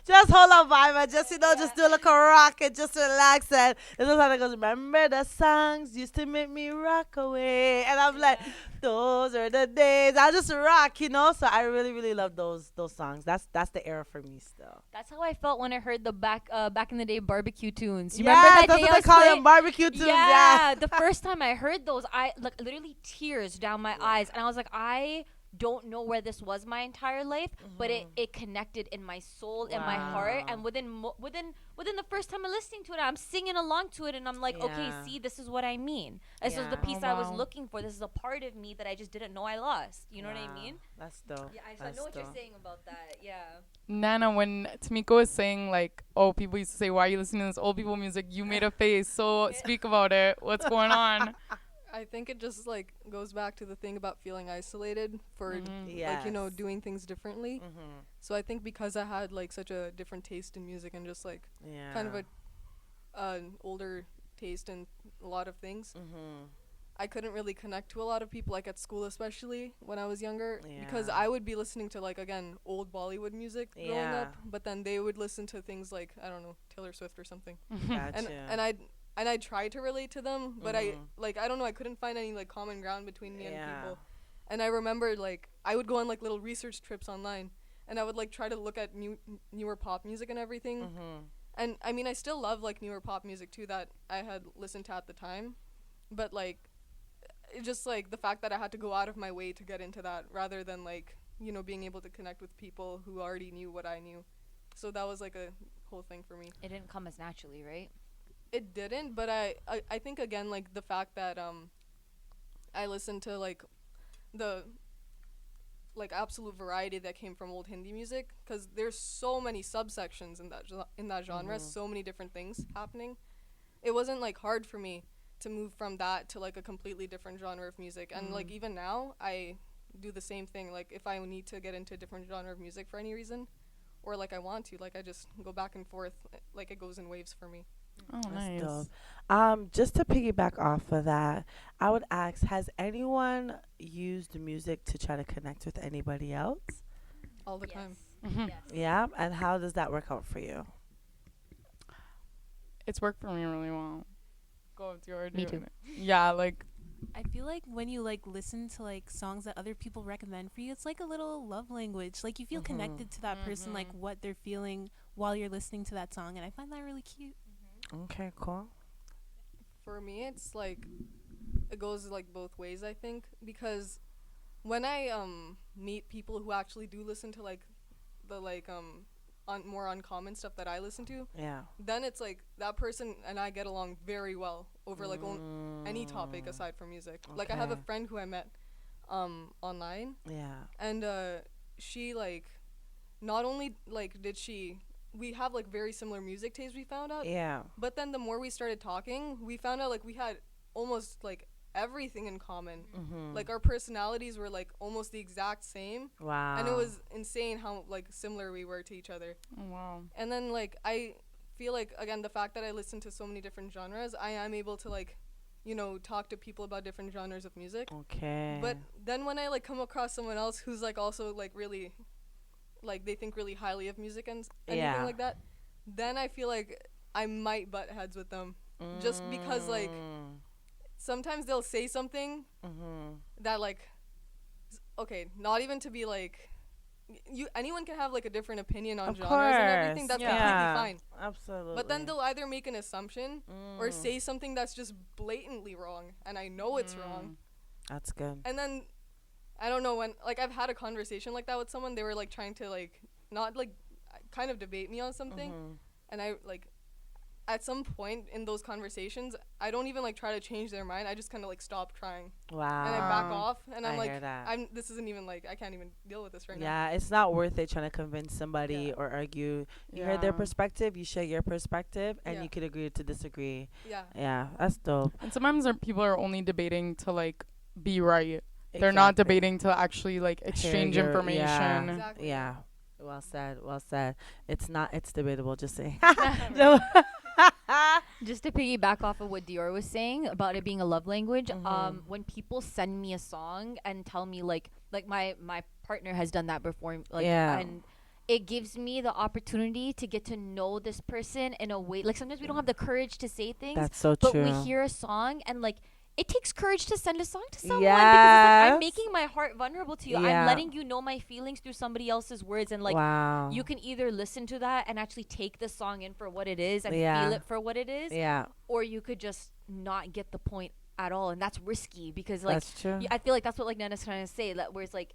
Just hold a vibe and just, just do a little rock and just relax. And it's just like, goes, remember the songs used to make me rock away. And I'm like, those are the days. I just rock, So I really, really love those songs. That's the era for me still. That's how I felt when I heard the back in the day barbecue tunes. You Yes, remember that that's day what I they was call playing? them, barbecue tunes. Yeah, the first time I heard those, I like literally tears down my eyes, and I was like, I don't know where this was my entire life, but it connected in my soul and my heart, Wow. and within the first time of listening to it, I'm singing along to it, and I'm like, okay, Yeah. see, this is what I mean. This was the Yeah. piece Oh, I was wow. looking for. This is a part of me that I just didn't know I lost. You know what I Wow. mean? That's dope. Yeah, I That's know what you're dope. saying about that. Yeah. Nana, when Tamiko was saying like, oh, people used to say, why are you listening to this old people music? You made a face. So speak about it. What's going on? I think it just like goes back to the thing about feeling isolated for Yes. doing things differently. Mm-hmm. So I think because I had like such a different taste in music and just like Yeah. kind of an older taste in a lot of things, Mm-hmm. I couldn't really connect to a lot of people, like at school especially when I was younger, because Yeah. I would be listening to like again old Bollywood music growing Yeah. up, but then they would listen to things like I don't know, Taylor Swift or something, Gotcha. and I tried to relate to them, but Mhm. I don't know, I couldn't find any like common ground between me and Yeah. people. And I remember like I would go on like little research trips online, and I would like try to look at newer pop music and everything. Mm-hmm. And I mean, I still love like newer pop music too that I had listened to at the time, but like it just like the fact that I had to go out of my way to get into that rather than like, you know, being able to connect with people who already knew what I knew. So that was like a whole thing for me. It didn't come as naturally, right? It didn't, but I think again like the fact that I listened to like the like absolute variety that came from old Hindi music, because there's so many subsections in that genre, so many different things happening. It wasn't like hard for me to move from that to like a completely different genre of music, and like even now I do the same thing. Like if I need to get into a different genre of music for any reason, or like I want to, like I just go back and forth, like it goes in waves for me. Oh, That's nice. dope. Just to piggyback off of that, I would ask, has anyone used music to try to connect with anybody else? All the time. Mhm. Yes. Yeah, and how does that work out for you? It's worked for me really well. Go with your Me doing too. it. Yeah, like I feel like when you like listen to like songs that other people recommend for you, it's like a little love language. Like you feel connected to that person, like what they're feeling while you're listening to that song, and I find that really cute. Okay, cool. For me, it's like it goes like both ways, I think, because when I meet people who actually do listen to like the like more uncommon stuff that I listen to, Yeah. then it's like that person and I get along very well over like any topic aside from music. Like I have a Okay. friend who I met online, Yeah. and she like not only like did she we have like very similar music tastes, we found out, Yeah. but then the more we started talking, we found out like we had almost like everything in common. Like our personalities were like almost the exact same, Wow. and it was insane how like similar we were to each other. oh, wow. And then like I feel like again the fact that I listen to so many different genres, I am able to like, you know, talk to people about different genres of music. Okay. But then when I like come across someone else who's like also like really like they think really highly of music and anything Yeah. like that, then I feel like I might butt heads with them, just because like sometimes they'll say something that like okay, not even to be like anyone can have like a different opinion on Of genres and everything. course. That's Yeah. completely fine. Absolutely. But then they'll either make an assumption or say something that's just blatantly wrong, and I know it's wrong. That's good. And then I don't know, when like I've had a conversation like that with someone, they were like trying to like not like kind of debate me on something, and I like at some point in those conversations, I don't even like try to change their mind. I just kind of like stop trying Wow. and I back off, and I'm I like, hear that. this isn't even like I can't even deal with this right now. Yeah, it's not worth it trying to convince somebody Yeah. or argue. You heard their Yeah. perspective, you share your perspective, and Yeah. you could agree to disagree. Yeah. Yeah, that's dope. And sometimes people are only debating to like be right. They're not Exactly. debating to actually like Hear exchange your- information. Yeah. Exactly. Yeah. Well said. Well said. It's not. It's debatable. Just saying. No. Just to piggyback off of what Dior was saying about it being a love language, Mhm. when people send me a song and tell me like my partner has done that before, like, Yeah. and it gives me the opportunity to get to know this person in a way. Like sometimes we don't have the courage to say things, That's so but true. we hear a song and like it takes courage to send a song to someone because it's like, I'm Yes. making my heart vulnerable to you. Yeah. I'm letting you know my feelings through somebody else's words, and like wow. you can either listen to that and actually take the song in for what it is and Yeah. feel it for what it is, Yeah, or you could just not get the point at all, and that's risky because like that's true. I feel like that's what like Nana's trying to say, that where it's like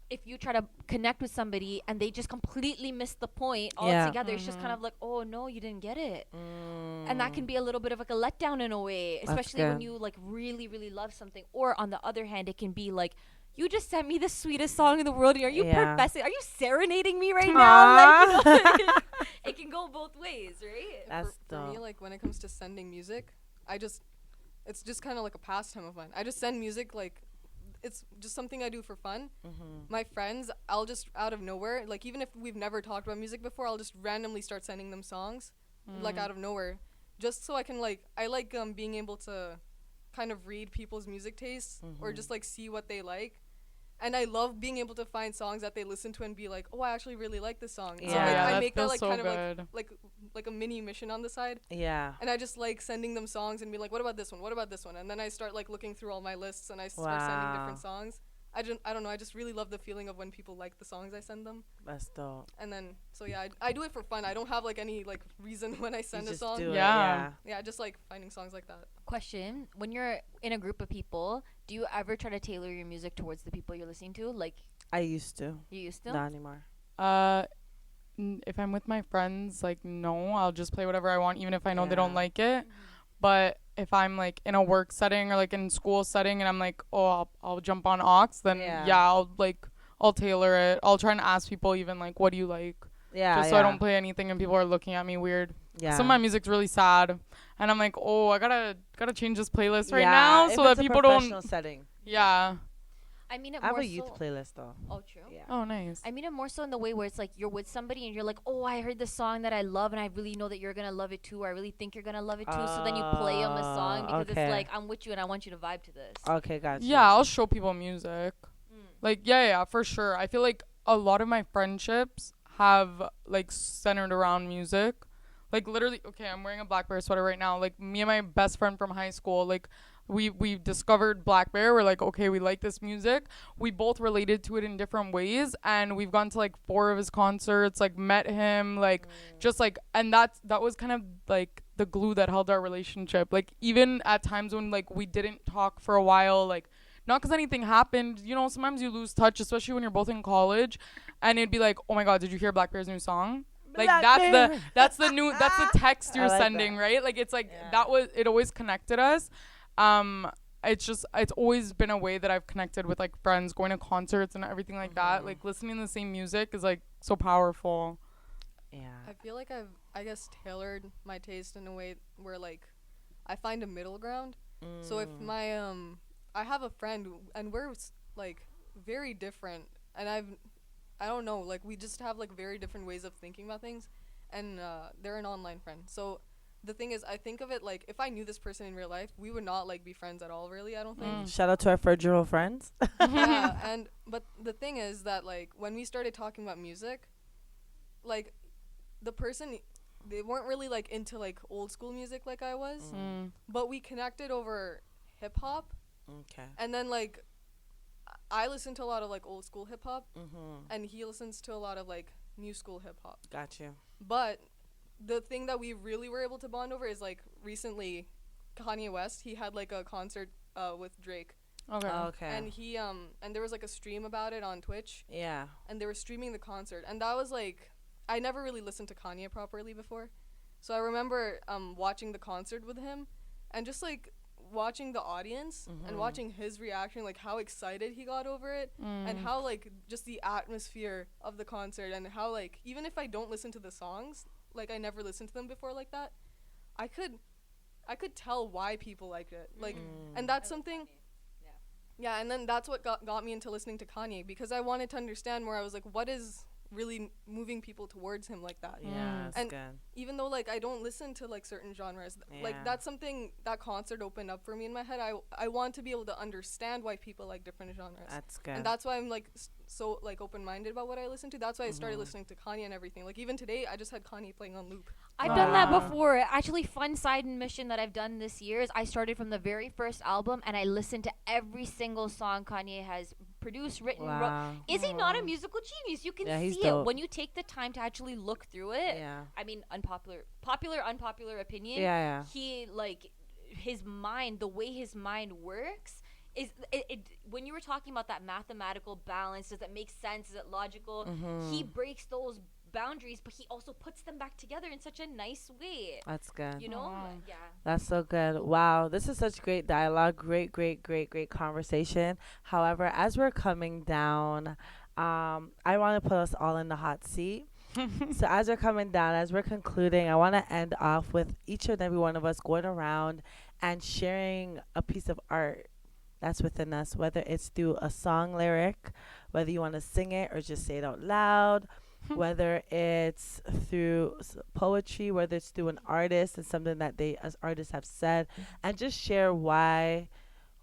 if you try to connect with somebody and they just completely miss the point Yeah. altogether, it's just kind of like, oh no, you didn't get it. Mm. And that can be a little bit of like a letdown in a way, That's especially when good. you like really really love something. Or on the other hand, it can be like, you just sent me the sweetest song in the world, and are you Yeah. professing, are you serenading me right now? Like, you know, it can go both ways, right? That's for me, dope. like when it comes to sending music, it's just kind of like a pastime of mine. I just send music, like it's just something I do for fun. My friends, I'll just out of nowhere, like even if we've never talked about music before, I'll just randomly start sending them songs, like out of nowhere, just so I can like I like being able to kind of read people's music tastes or just like see what they like. And I love being able to find songs that they listen to and be like, oh, I actually really like this song. So Yeah. like, Yeah, I that make that feels like so kind of good. like a mini mission on the side. Yeah. And I just like sending them songs and be like, what about this one? What about this one? And then I start like looking through all my lists and I start sending Wow. different songs. I don't know. I just really love the feeling of when people like the songs I send them. That's dope. And then so yeah, I do it for fun. I don't have like any like reason when I send You a just song. do it, Yeah. Yeah, I just like finding songs like that. Question: when you're in a group of people, do you ever try to tailor your music towards the people you're listening to? Like I used to. you used to? Not anymore. If I'm with my friends, like, no, I'll just play whatever I want, even if I know they don't Yeah. like it. But if I'm like in a work setting or like in school setting, and I'm like, oh, I'll jump on aux, then Yeah. yeah, I'll tailor it. I'll try and ask people even like, what do you like? Yeah. Just so I don't play anything and people are looking at me weird. Yeah. Some of my music's really sad, and I'm like, oh, I gotta change this playlist right Yeah, now if so that it's a people professional don't. setting. Yeah. I mean it I have more a youth so. playlist though. Oh, true. Yeah. Oh, nice. I mean it more so in the way where it's like you're with somebody and you're like, oh, I heard this song that I love and I really know that you're gonna love it too, or I really think you're gonna love it too. So then you play them a song because okay. it's like I'm with you and I want you to vibe to this. Okay, gotcha. Yeah, I'll show people music. Like, yeah, for sure. I feel like a lot of my friendships have like centered around music. Like literally, okay, I'm wearing a Black Bear sweater right now. Like me and my best friend from high school, like we discovered Black Bear. We're like, okay, we like this music. We both related to it in different ways, and we've gone to like 4 of his concerts, like met him, like just like, and that was kind of like the glue that held our relationship. Like even at times when like we didn't talk for a while, like not because anything happened, you know, sometimes you lose touch, especially when you're both in college, and it'd be like, oh my god, did you hear Black Bear's new song? Like that's the text you're like sending, that. right? Like it's like Yeah. it always connected us. It's always been a way that I've connected with like friends, going to concerts and everything like that. Like listening to the same music is like so powerful. I Yeah. feel like I guess tailored my taste in a way where like I find a middle ground. So if my I have a friend and we're like very different, and I don't know, like we just have like very different ways of thinking about things, and they're an online friend. So the thing is, I think of it like if I knew this person in real life, we would not like be friends at all, really. I don't think. Shout out to our Virtual friends. Yeah, but the thing is that like when we started talking about music, like the person, they weren't really like into like old school music like I was, but we connected over hip hop, Okay. and then like I listen to a lot of like old school hip hop, Mhm. and he listens to a lot of like new school hip hop. Got you. But the thing that we really were able to bond over is like recently Kanye West, he had like a concert with Drake, Okay. Okay. and he and there was like a stream about it on Twitch, Yeah. and they were streaming the concert, and that was like I never really listened to Kanye properly before, so I remember watching the concert with him, and just like watching the audience and watching his reaction, like how excited he got over it, and how like just the atmosphere of the concert, and how like even if I don't listen to the songs, like I never listened to them before like that, I could tell why people liked it, like, and that's something. Yeah, and then that's what got me into listening to Kanye, because I wanted to understand more. I was like, what is really moving people towards him like that? Yeah, that's And good. even though like I don't listen to like certain genres, like Yeah. that's something that concert opened up for me in my head. I want to be able to understand why people like different genres. That's good. And that's why I'm like so like open-minded about what I listen to. That's why I started listening to Kanye and everything. Like even today I just had Kanye playing on loop. I've done that Wow. before. Actually, fun side mission that I've done this year is I started from the very first album and I listened to every single song Kanye has produced, written, wrote. Wow. Is he not a musical genius? You can Yeah, he's see dope. it when you take the time to actually look through it. Yeah. I mean, unpopular opinion. Yeah. He like his mind, the way his mind works. Is it when you were talking about that mathematical balance, does it make sense, is it logical? He breaks those boundaries, but he also puts them back together in such a nice way, That's good. you know. Yeah. That's so good. Wow, this is such great dialogue. Great conversation. However, as we're coming down, I want to put us all in the hot seat. So as we're coming down, as we're concluding, I want to end off with each and every one of us going around and sharing a piece of art that's within us, whether it's through a song lyric, whether you want to sing it or just say it out loud, whether it's through poetry, whether it's through an artist and something that they as artists have said, and just share why,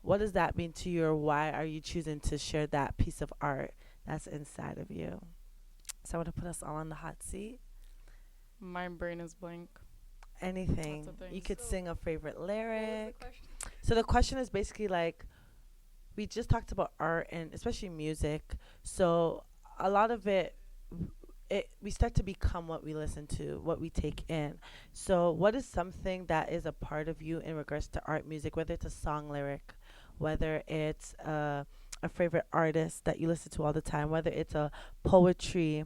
what does that mean to you, or why are you choosing to share that piece of art that's inside of you. So I want to put us all on the hot seat. My brain is blank. Anything. Lots of You things. could So, sing a favorite What was the lyric. question? So the question is basically like, we just talked about art and especially music. So a lot of it we start to become what we listen to, what we take in. So what is something that is a part of you in regards to art music, whether it's a song lyric, whether it's a favorite artist that you listen to all the time, whether it's a poetry,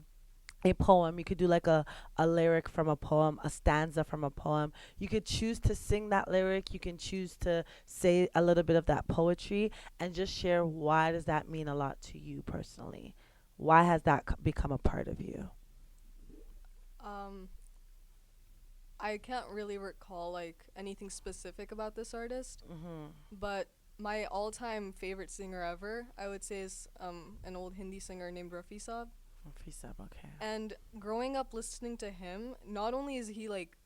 a poem. You could do like a lyric from a poem, a stanza from a poem. You could choose to sing that lyric. You can choose to say a little bit of that poetry and just share why does that mean a lot to you personally? Why has that become a part of you? Um, I can't really recall like anything specific about this artist, Mm-hmm. but my all-time favorite singer ever, I would say, is an old Hindi singer named Rafi Saab. Freestyle, okay. And growing up listening to him, not only is he like,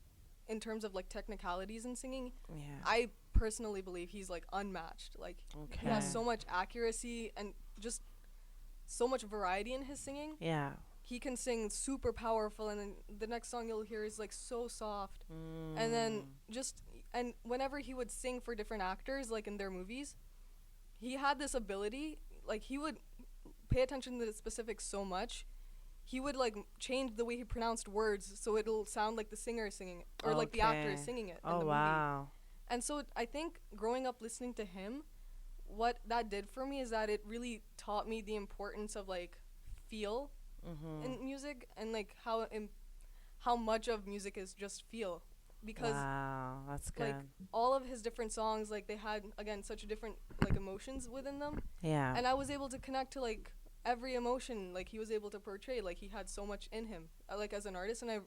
in terms of like technicalities in singing, Yeah. I personally believe he's like unmatched. Like Okay. he has so much accuracy and just so much variety in his singing. Yeah. He can sing super powerful, and then the next song you'll hear is like so soft. And then just, and whenever he would sing for different actors, like in their movies, he had this ability, like he would pay attention to the specifics so much. He would like change the way he pronounced words so it'll sound like the singer is singing it, or like the actor is Okay. singing it in Oh the movie. wow. And so I think growing up listening to him, what that did for me is that it really taught me the importance of like feel Mm-hmm. in music, and like how much of music is just feel, because Wow, that's good. like all of his different songs, like they had again such different like emotions within them, Yeah. and I was able to connect to like every emotion like he was able to portray. Like he had so much in him, like as an artist, and I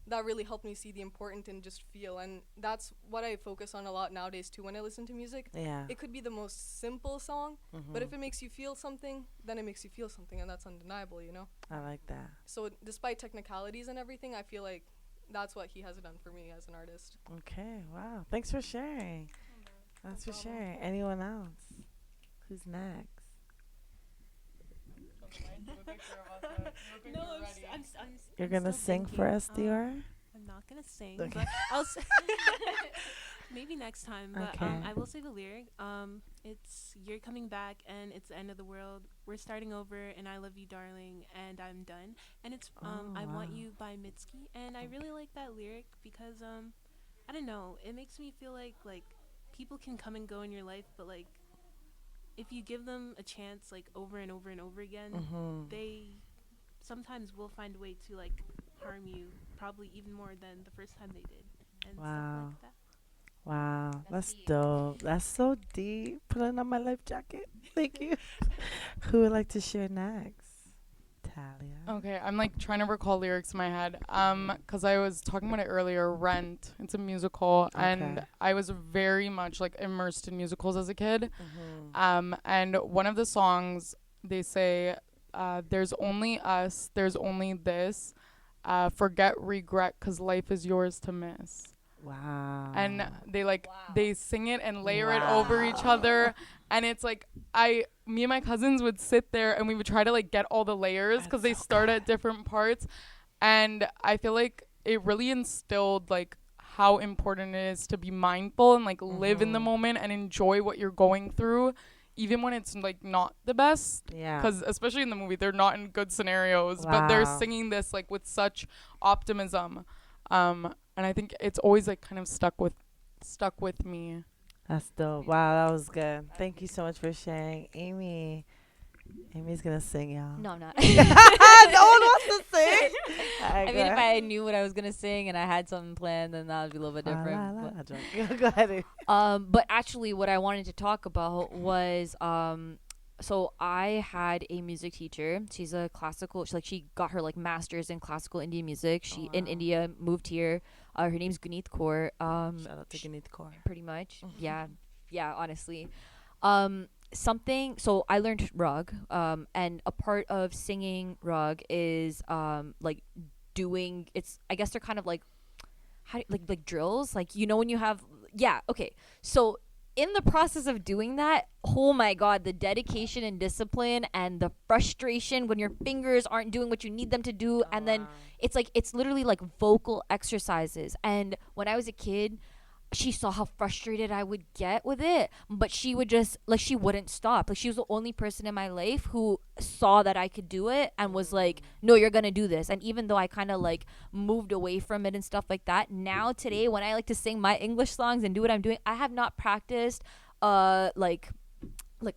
that really helped me see the important in just feel, and that's what I focus on a lot nowadays too when I listen to music. Yeah. It could be the most simple song, Mm-hmm. but if it makes you feel something, then it makes you feel something, and that's undeniable, you know. I like that. So despite technicalities and everything, I feel like that's what he has done for me as an artist. Okay. Wow. Thanks for sharing. Thanks for sharing. Anyone else? Who's next? No, You're gonna sing for us, Dior? I'm not gonna sing, Okay. but I'll maybe next time. But Okay. I will say the lyric. It's you're coming back and it's the end of the world. We're starting over and I love you, darling, and I'm done. And it's Oh, I want wow. you by Mitski, and I really like that lyric because I don't know. It makes me feel like people can come and go in your life, but like if you give them a chance like over and over and over again, Mm-hmm. they sometimes will find a way to like harm you, probably even more than the first time they did, and Wow. stuff like that. Wow. That's That's deep. dope. That's so deep. Putting on my life jacket. Thank you. Who would like to share next? Talia. Okay, I'm like trying to recall lyrics in my head. 'Cause I was talking about it earlier. Rent. It's a musical, and Okay. I was very much like immersed in musicals as a kid. Mm-hmm. And one of the songs they say, "There's only us. There's only this. Forget regret, 'cause life is yours to miss." Wow. And they like Wow. they sing it and layer it over each other, and it's like me and my cousins would sit there and we would try to like get all the layers because they That's so start at different parts, and I feel like it really instilled like how important it is to be mindful and like live in the Mhm. moment and enjoy what you're going through, even when it's like not the best. Yeah. Because especially in the movie, they're not in good scenarios, but they're Wow. singing this like with such optimism, and I think it's always like kind of stuck with me. That's dope. Wow, that was good. Thank you so much for sharing. Amy's gonna sing, y'all. No, I'm not. No one wants to sing. I mean, if I knew what I was gonna sing and I had something planned, then that would be a little bit different. but- Go ahead. But actually, what I wanted to talk about was so I had a music teacher. She's a classical. She got her like master's in classical Indian music. She in wow. India, moved here. Her name's Guneet Kaur. Shout out to Guneet Kaur. Pretty much, yeah, honestly. Something. So I learned rug. And a part of singing rug is like doing. It's, I guess they're kind of like like drills, like, you know, when you have, yeah, okay. So in the process of doing that, oh my god, the dedication and discipline and the frustration when your fingers aren't doing what you need them to do, and then it's like, it's literally like vocal exercises. And when I was a kid, she saw how frustrated I would get with it, but she would just like she wouldn't stop. Like she was the only person in my life who saw that I could do it and was like, "No, you're going to do this." And even though I kind of like moved away from it and stuff like that, now today when I like to sing my English songs and do what I'm doing, I have not practiced like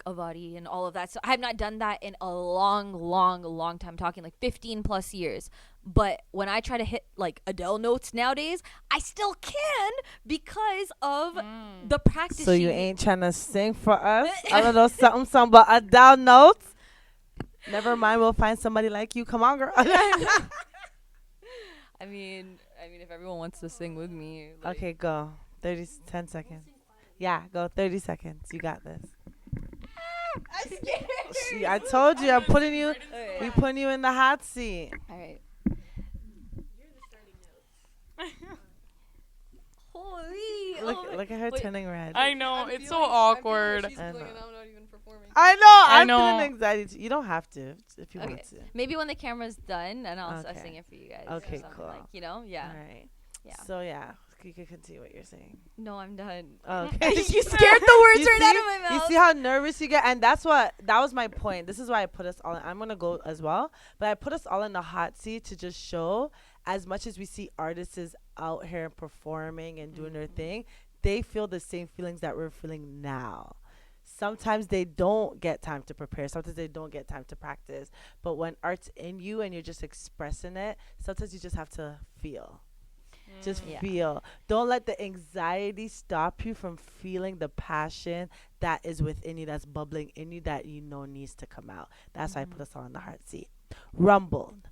Avadi and all of that. So I have not done that in a long time, talking like 15 plus years. But when I try to hit like Adele notes nowadays, I still can because of the practice. So you ain't trying to sing for us a little something but Adele notes? Never mind, we'll find somebody like you. Come on, girl. I mean, if everyone wants to sing with me. Like, Okay, go. 10 seconds. Yeah, go 30 seconds. You got this. I'm scared. See, I told you, I'm putting you, Okay. we putting you in the hot seat. All right. Holy. Look at her Wait. turning red. I know, I'm it's so feeling- I'm feeling awkward. what she's I feeling know. and I'm not even performing. I know. I I'm know. feeling anxiety. You don't have to if you Okay. want to. Maybe when the camera's done, and I'll Okay. sing it for you guys. Okay, or something, cool. Like, yeah. All right. Yeah. So yeah, you can continue what you're saying. No, I'm done. Okay. You scared the words You right see? out of my mouth. You see how nervous you get, and that was my point. This is why I put us all. I'm gonna go as well, but I put us all in the hot seat to just show. As much as we see artists out here performing and doing their thing, they feel the same feelings that we're feeling now. Sometimes they don't get time to prepare. Sometimes they don't get time to practice. But when art's in you and you're just expressing it, sometimes you just have to feel. Just Yeah. feel. Don't let the anxiety stop you from feeling the passion that is within you, that's bubbling in you, that you know needs to come out. That's why I put us all in the hard seat. Rumbled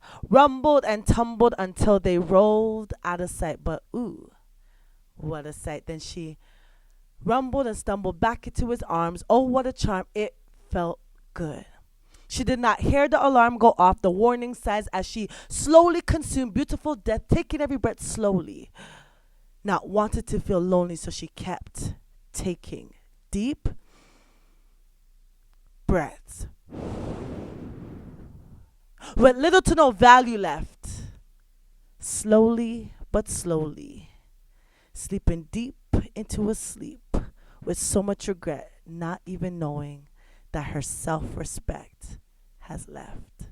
and tumbled until they rolled out of sight. But ooh, what a sight. Then she rumbled and stumbled back into his arms. Oh, what a charm. It felt good. She did not hear the alarm go off, the warning signs, as she slowly consumed beautiful death, taking every breath slowly. Not wanted to feel lonely, so she kept taking deep breaths. With little to no value left. Slowly but slowly, sleeping deep into a sleep with so much regret, not even knowing that her self-respect has left.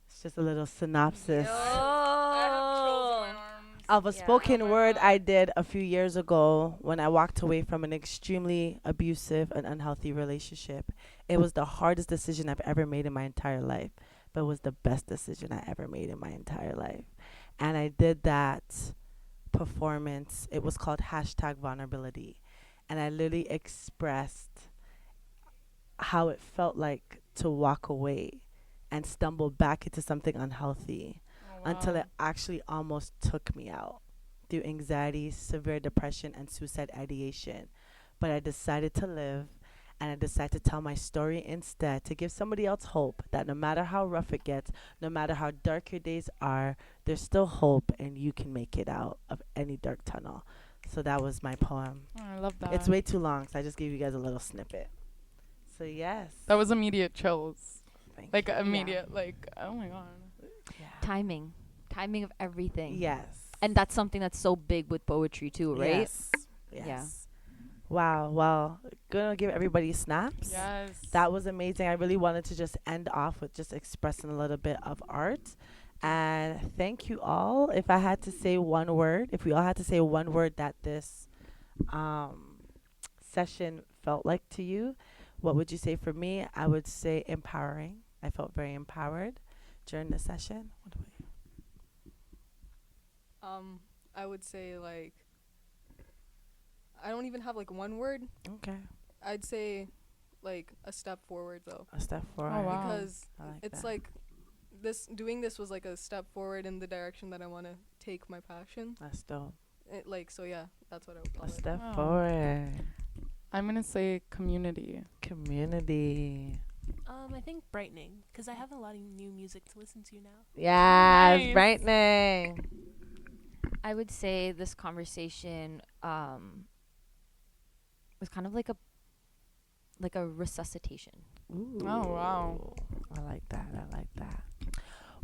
It's just a little synopsis of a Yeah. spoken word I did a few years ago when I walked away from an extremely abusive and unhealthy relationship. It was the hardest decision I've ever made in my entire life, but it was the best decision I ever made in my entire life. And I did that performance. It was called #vulnerability. And I literally expressed how it felt like to walk away and stumble back into something unhealthy until it actually almost took me out through anxiety, severe depression, and suicide ideation. But I decided to live, and I decided to tell my story instead, to give somebody else hope that no matter how rough it gets, no matter how dark your days are, there's still hope, and you can make it out of any dark tunnel. So that was my poem. I love that. It's way too long, so I just gave you guys a little snippet. So yes. That was immediate chills. Thank Like you. immediate, like, oh my god. Yeah. Timing of everything. Yes. And that's something that's so big with poetry too, right? Yes. Yes. Yeah. Wow. Well, gonna give everybody snaps. Yes. That was amazing. I really wanted to just end off with just expressing a little bit of art. And thank you all. If I had to say one word, if we all had to say one word that this session felt like to you, what would you say? For me, I would say empowering. I felt very empowered during the session. What about you? I would say like I don't even have like one word. Okay. I'd say like a step forward though, A step forward. wow. because I like it's that. like doing this was like a step forward in the direction that I want to take my passion. That's dope. So yeah, that's what I would call A it. step Wow. forward. I'm gonna say community. Community. I think brightening, because I have a lot of new music to listen to now. Yes, Nice. brightening. I would say this conversation was kind of like a resuscitation. Ooh. Oh, wow. I like that. I like that.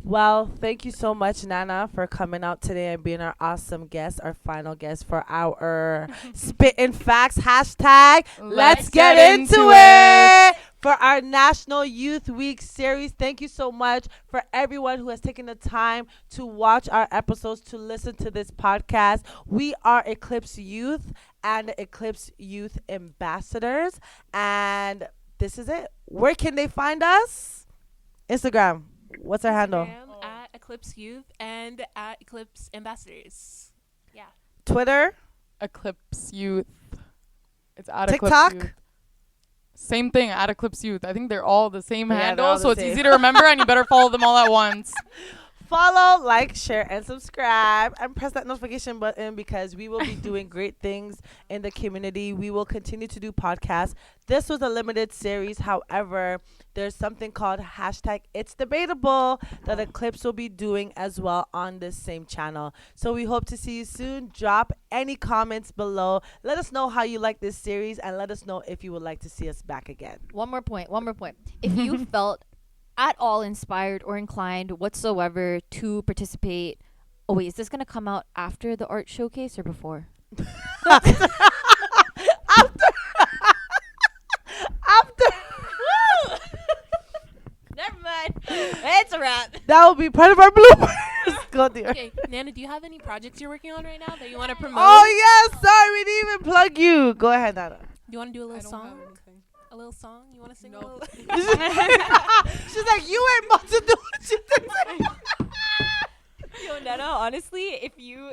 Well, thank you so much, Nana, for coming out today and being our awesome guest, our final guest for our Spittin' Facts hashtag. Let's get into it for our National Youth Week series. Thank you so much for everyone who has taken the time to watch our episodes, to listen to this podcast. We are Eclipse Youth and Eclipse Youth Ambassadors. And this is it. Where can they find us? Instagram. What's our handle? Instagram at Eclipse Youth and at Eclipse Ambassadors. Yeah. Twitter? Eclipse Youth. It's at TikTok? Eclipse Youth. Same thing, at Eclipse Youth. I think they're all the same Yeah, they're handle, all the so it's same. easy to remember, and you better follow them all at once. Follow, like, share, and subscribe, and press that notification button because we will be doing great things in the community. We will continue to do podcasts. This was a limited series. However, there's something called hashtag It's Debatable that Eclipse will be doing as well on this same channel. So we hope to see you soon. Drop any comments below. Let us know how you like this series, and let us know if you would like to see us back again. One more point. If you felt at all inspired or inclined whatsoever to participate. Oh wait, is this gonna come out after the art showcase or before? After. Never mind. It's a wrap. That will be part of our bloopers. Go there. Okay, Nana, do you have any projects you're working on right now that you want to promote? Oh, yes. Sorry, we didn't even plug you. Go ahead, Nana. Do you want to do a I little don't have song? anything. A little song? You want to sing No. a little? She's like, you ain't about to do what you did. Yo, Nana, honestly, if you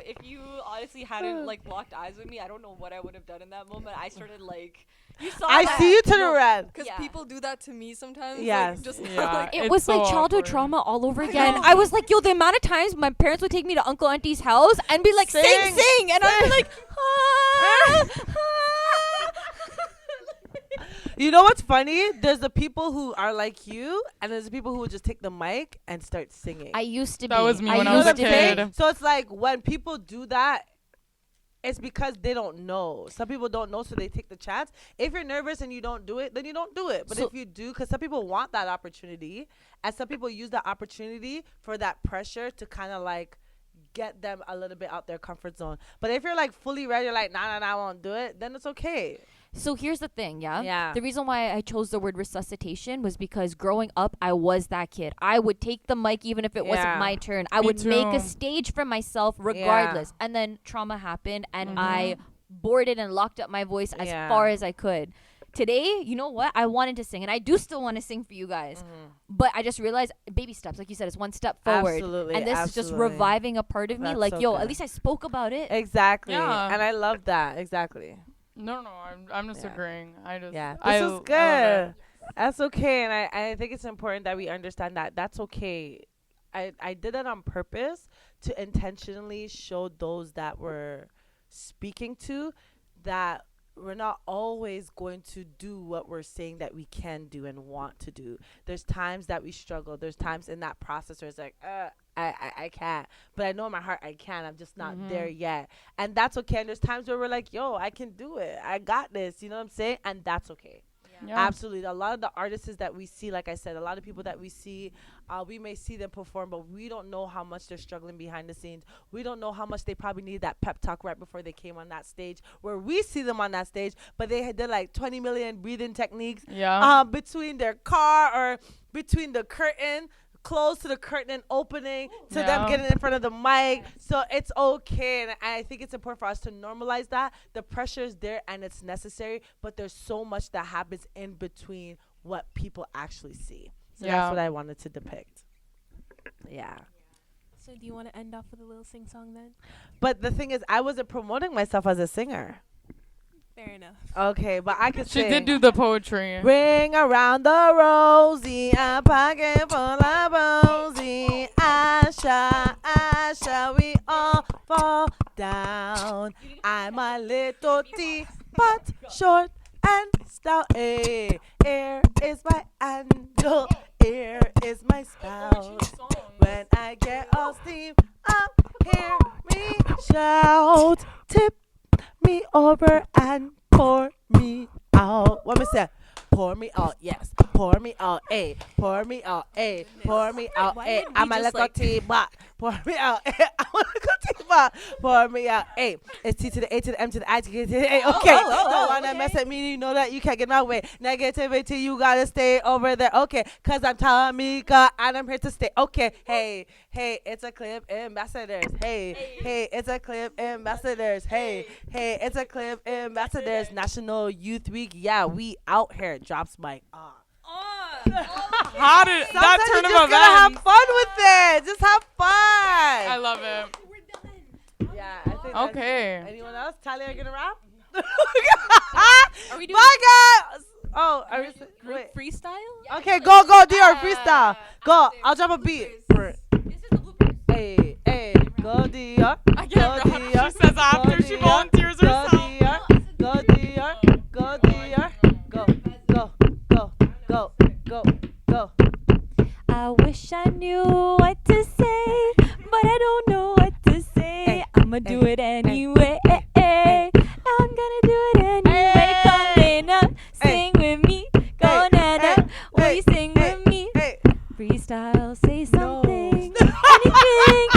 honestly hadn't like locked eyes with me, I don't know what I would have done in that moment. I started like, you saw I that. see you to the No. red. Because Yeah. people do that to me sometimes. Yes. Like, just Yeah. like, It It's was so like childhood awkward. trauma all over again. know. I was like, yo, the amount of times my parents would take me to Uncle Auntie's house and be like, sing, and I'd be like, ah, ah. You know what's funny? There's the people who are like you, and there's the people who would just take the mic and start singing. I used to be. That was me I when I was used a to be. kid. So it's like when people do that, it's because they don't know. Some people don't know, so they take the chance. If you're nervous and you don't do it, then you don't do it. But So- if you do, because some people want that opportunity, and some people use that opportunity for that pressure to kind of like get them a little bit out their comfort zone. But if you're like fully ready, you're like, nah, I won't do it, then it's okay. So here's the thing, yeah? Yeah. The reason why I chose the word resuscitation was because growing up, I was that kid. I would take the mic even if it Yeah. wasn't my turn. I Me would make a too. stage for myself regardless. And then trauma happened, and I boarded and locked up my voice as Yeah. far as I could. Today, you know what? I wanted to sing, and I do still want to sing for you guys. But I just realized baby steps, like you said, it's one step forward. Absolutely, And this is just absolutely. reviving a part of me. That's Like, so yo, good. at least I spoke about it. Exactly. Yeah. And I love that. Exactly. No, I'm just Yeah. agreeing. Yeah, this I is love good. it. That's okay, and I think it's important that we understand that that's okay. I did that on purpose to intentionally show those that we're speaking to that we're not always going to do what we're saying that we can do and want to do. There's times that we struggle. There's times in that process where it's like, I can't. But I know in my heart I can. I'm just not there yet. And that's okay. And there's times where we're like, yo, I can do it. I got this. You know what I'm saying? And that's okay. Yeah. Absolutely. A lot of the artists that we see, like I said, a lot of people that we see, we may see them perform, but we don't know how much they're struggling behind the scenes. We don't know how much they probably need that pep talk right before they came on that stage, where we see them on that stage, but they did like 20 million breathing techniques Yeah. between their car or between the curtain, close to the curtain and opening to them Yeah. getting in front of the mic. So it's okay. And I think it's important for us to normalize that. The pressure is there and it's necessary, but there's so much that happens in between what people actually see. So Yeah. that's what I wanted to depict. Yeah. So do you want to end off with a little sing song then? But the thing is, I wasn't promoting myself as a singer. Fair enough. Okay, but I could She sing. did do the poetry. Ring around the rosy, a pocket full of rosy. Asha, we all fall down. I'm a little teapot, short and stout. Hey, here is my angel, here is my spouse. When I get all steam up, hear me shout. Tip me over and pour me out. What me say? Pour me out, yes. Pour me out, ayy. Pour me out, ayy. Pour me out, Why ayy. did we I'm a just, little like- T-bot. Pour me out, ayy. I'm a little T-bot. Pour me out, ayy. It's T to the A to the M to the I to the A. Okay. Don't wanna mess with me. You know that you can't get my way. Negativity, you gotta stay over there. Okay. Cause I'm Tamika and I'm here to stay. Okay. Hey, it's a clip ambassadors. Hey, it's a clip ambassadors. Hey, it's a clip ambassadors. National Youth Week. Yeah, we out here. Drops mic on. How did Sometimes that you turn just of gotta have events? fun with it. Just have fun. I love it. Yeah, I think that's Okay. it. Anyone else? Talia, gonna rap? Are we doing Bye, guys. Oh, are we? Wait. freestyle? Okay, go, Dior, freestyle. Go. I'll drop a beat. Hey, go, Dior. I Go, can't rap. Dior. She says after Go, she Dior. volunteers Go, herself. Dior. Go, Dior. Go, Dior. Go. I wish I knew what to say, but I don't know what to say. I'ma do it anyway. I'm gonna do it anyway. Come in up, sing with me. Go Nana, will you sing with me? Hey. Freestyle, say something. Anything.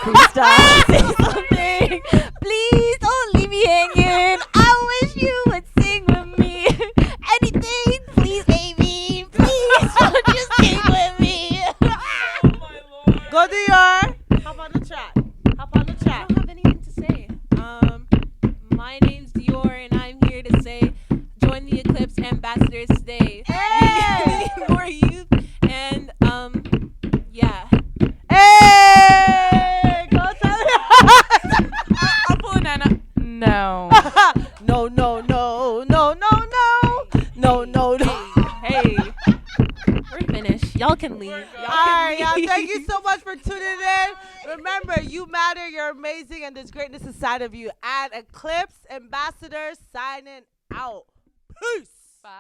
Freestyle, say something. Please don't leave me hanging. I wish you would sing with me. Anything, please, baby. Please don't just sing with me. Go, Dior. Hop on the track. I don't have anything to say. My name's Dior, and I'm here to say, join the Eclipse ambassadors today. Hey. We need more youth, and yeah. Hey. Go, Talia. I'll pull a Nana. No. No. Hey, we're finished. Y'all can leave. All right, y'all. Thank you so much for tuning in. Remember, you matter. You're amazing, and there's greatness inside of you. And Eclipse Ambassador signing out. Peace. Bye.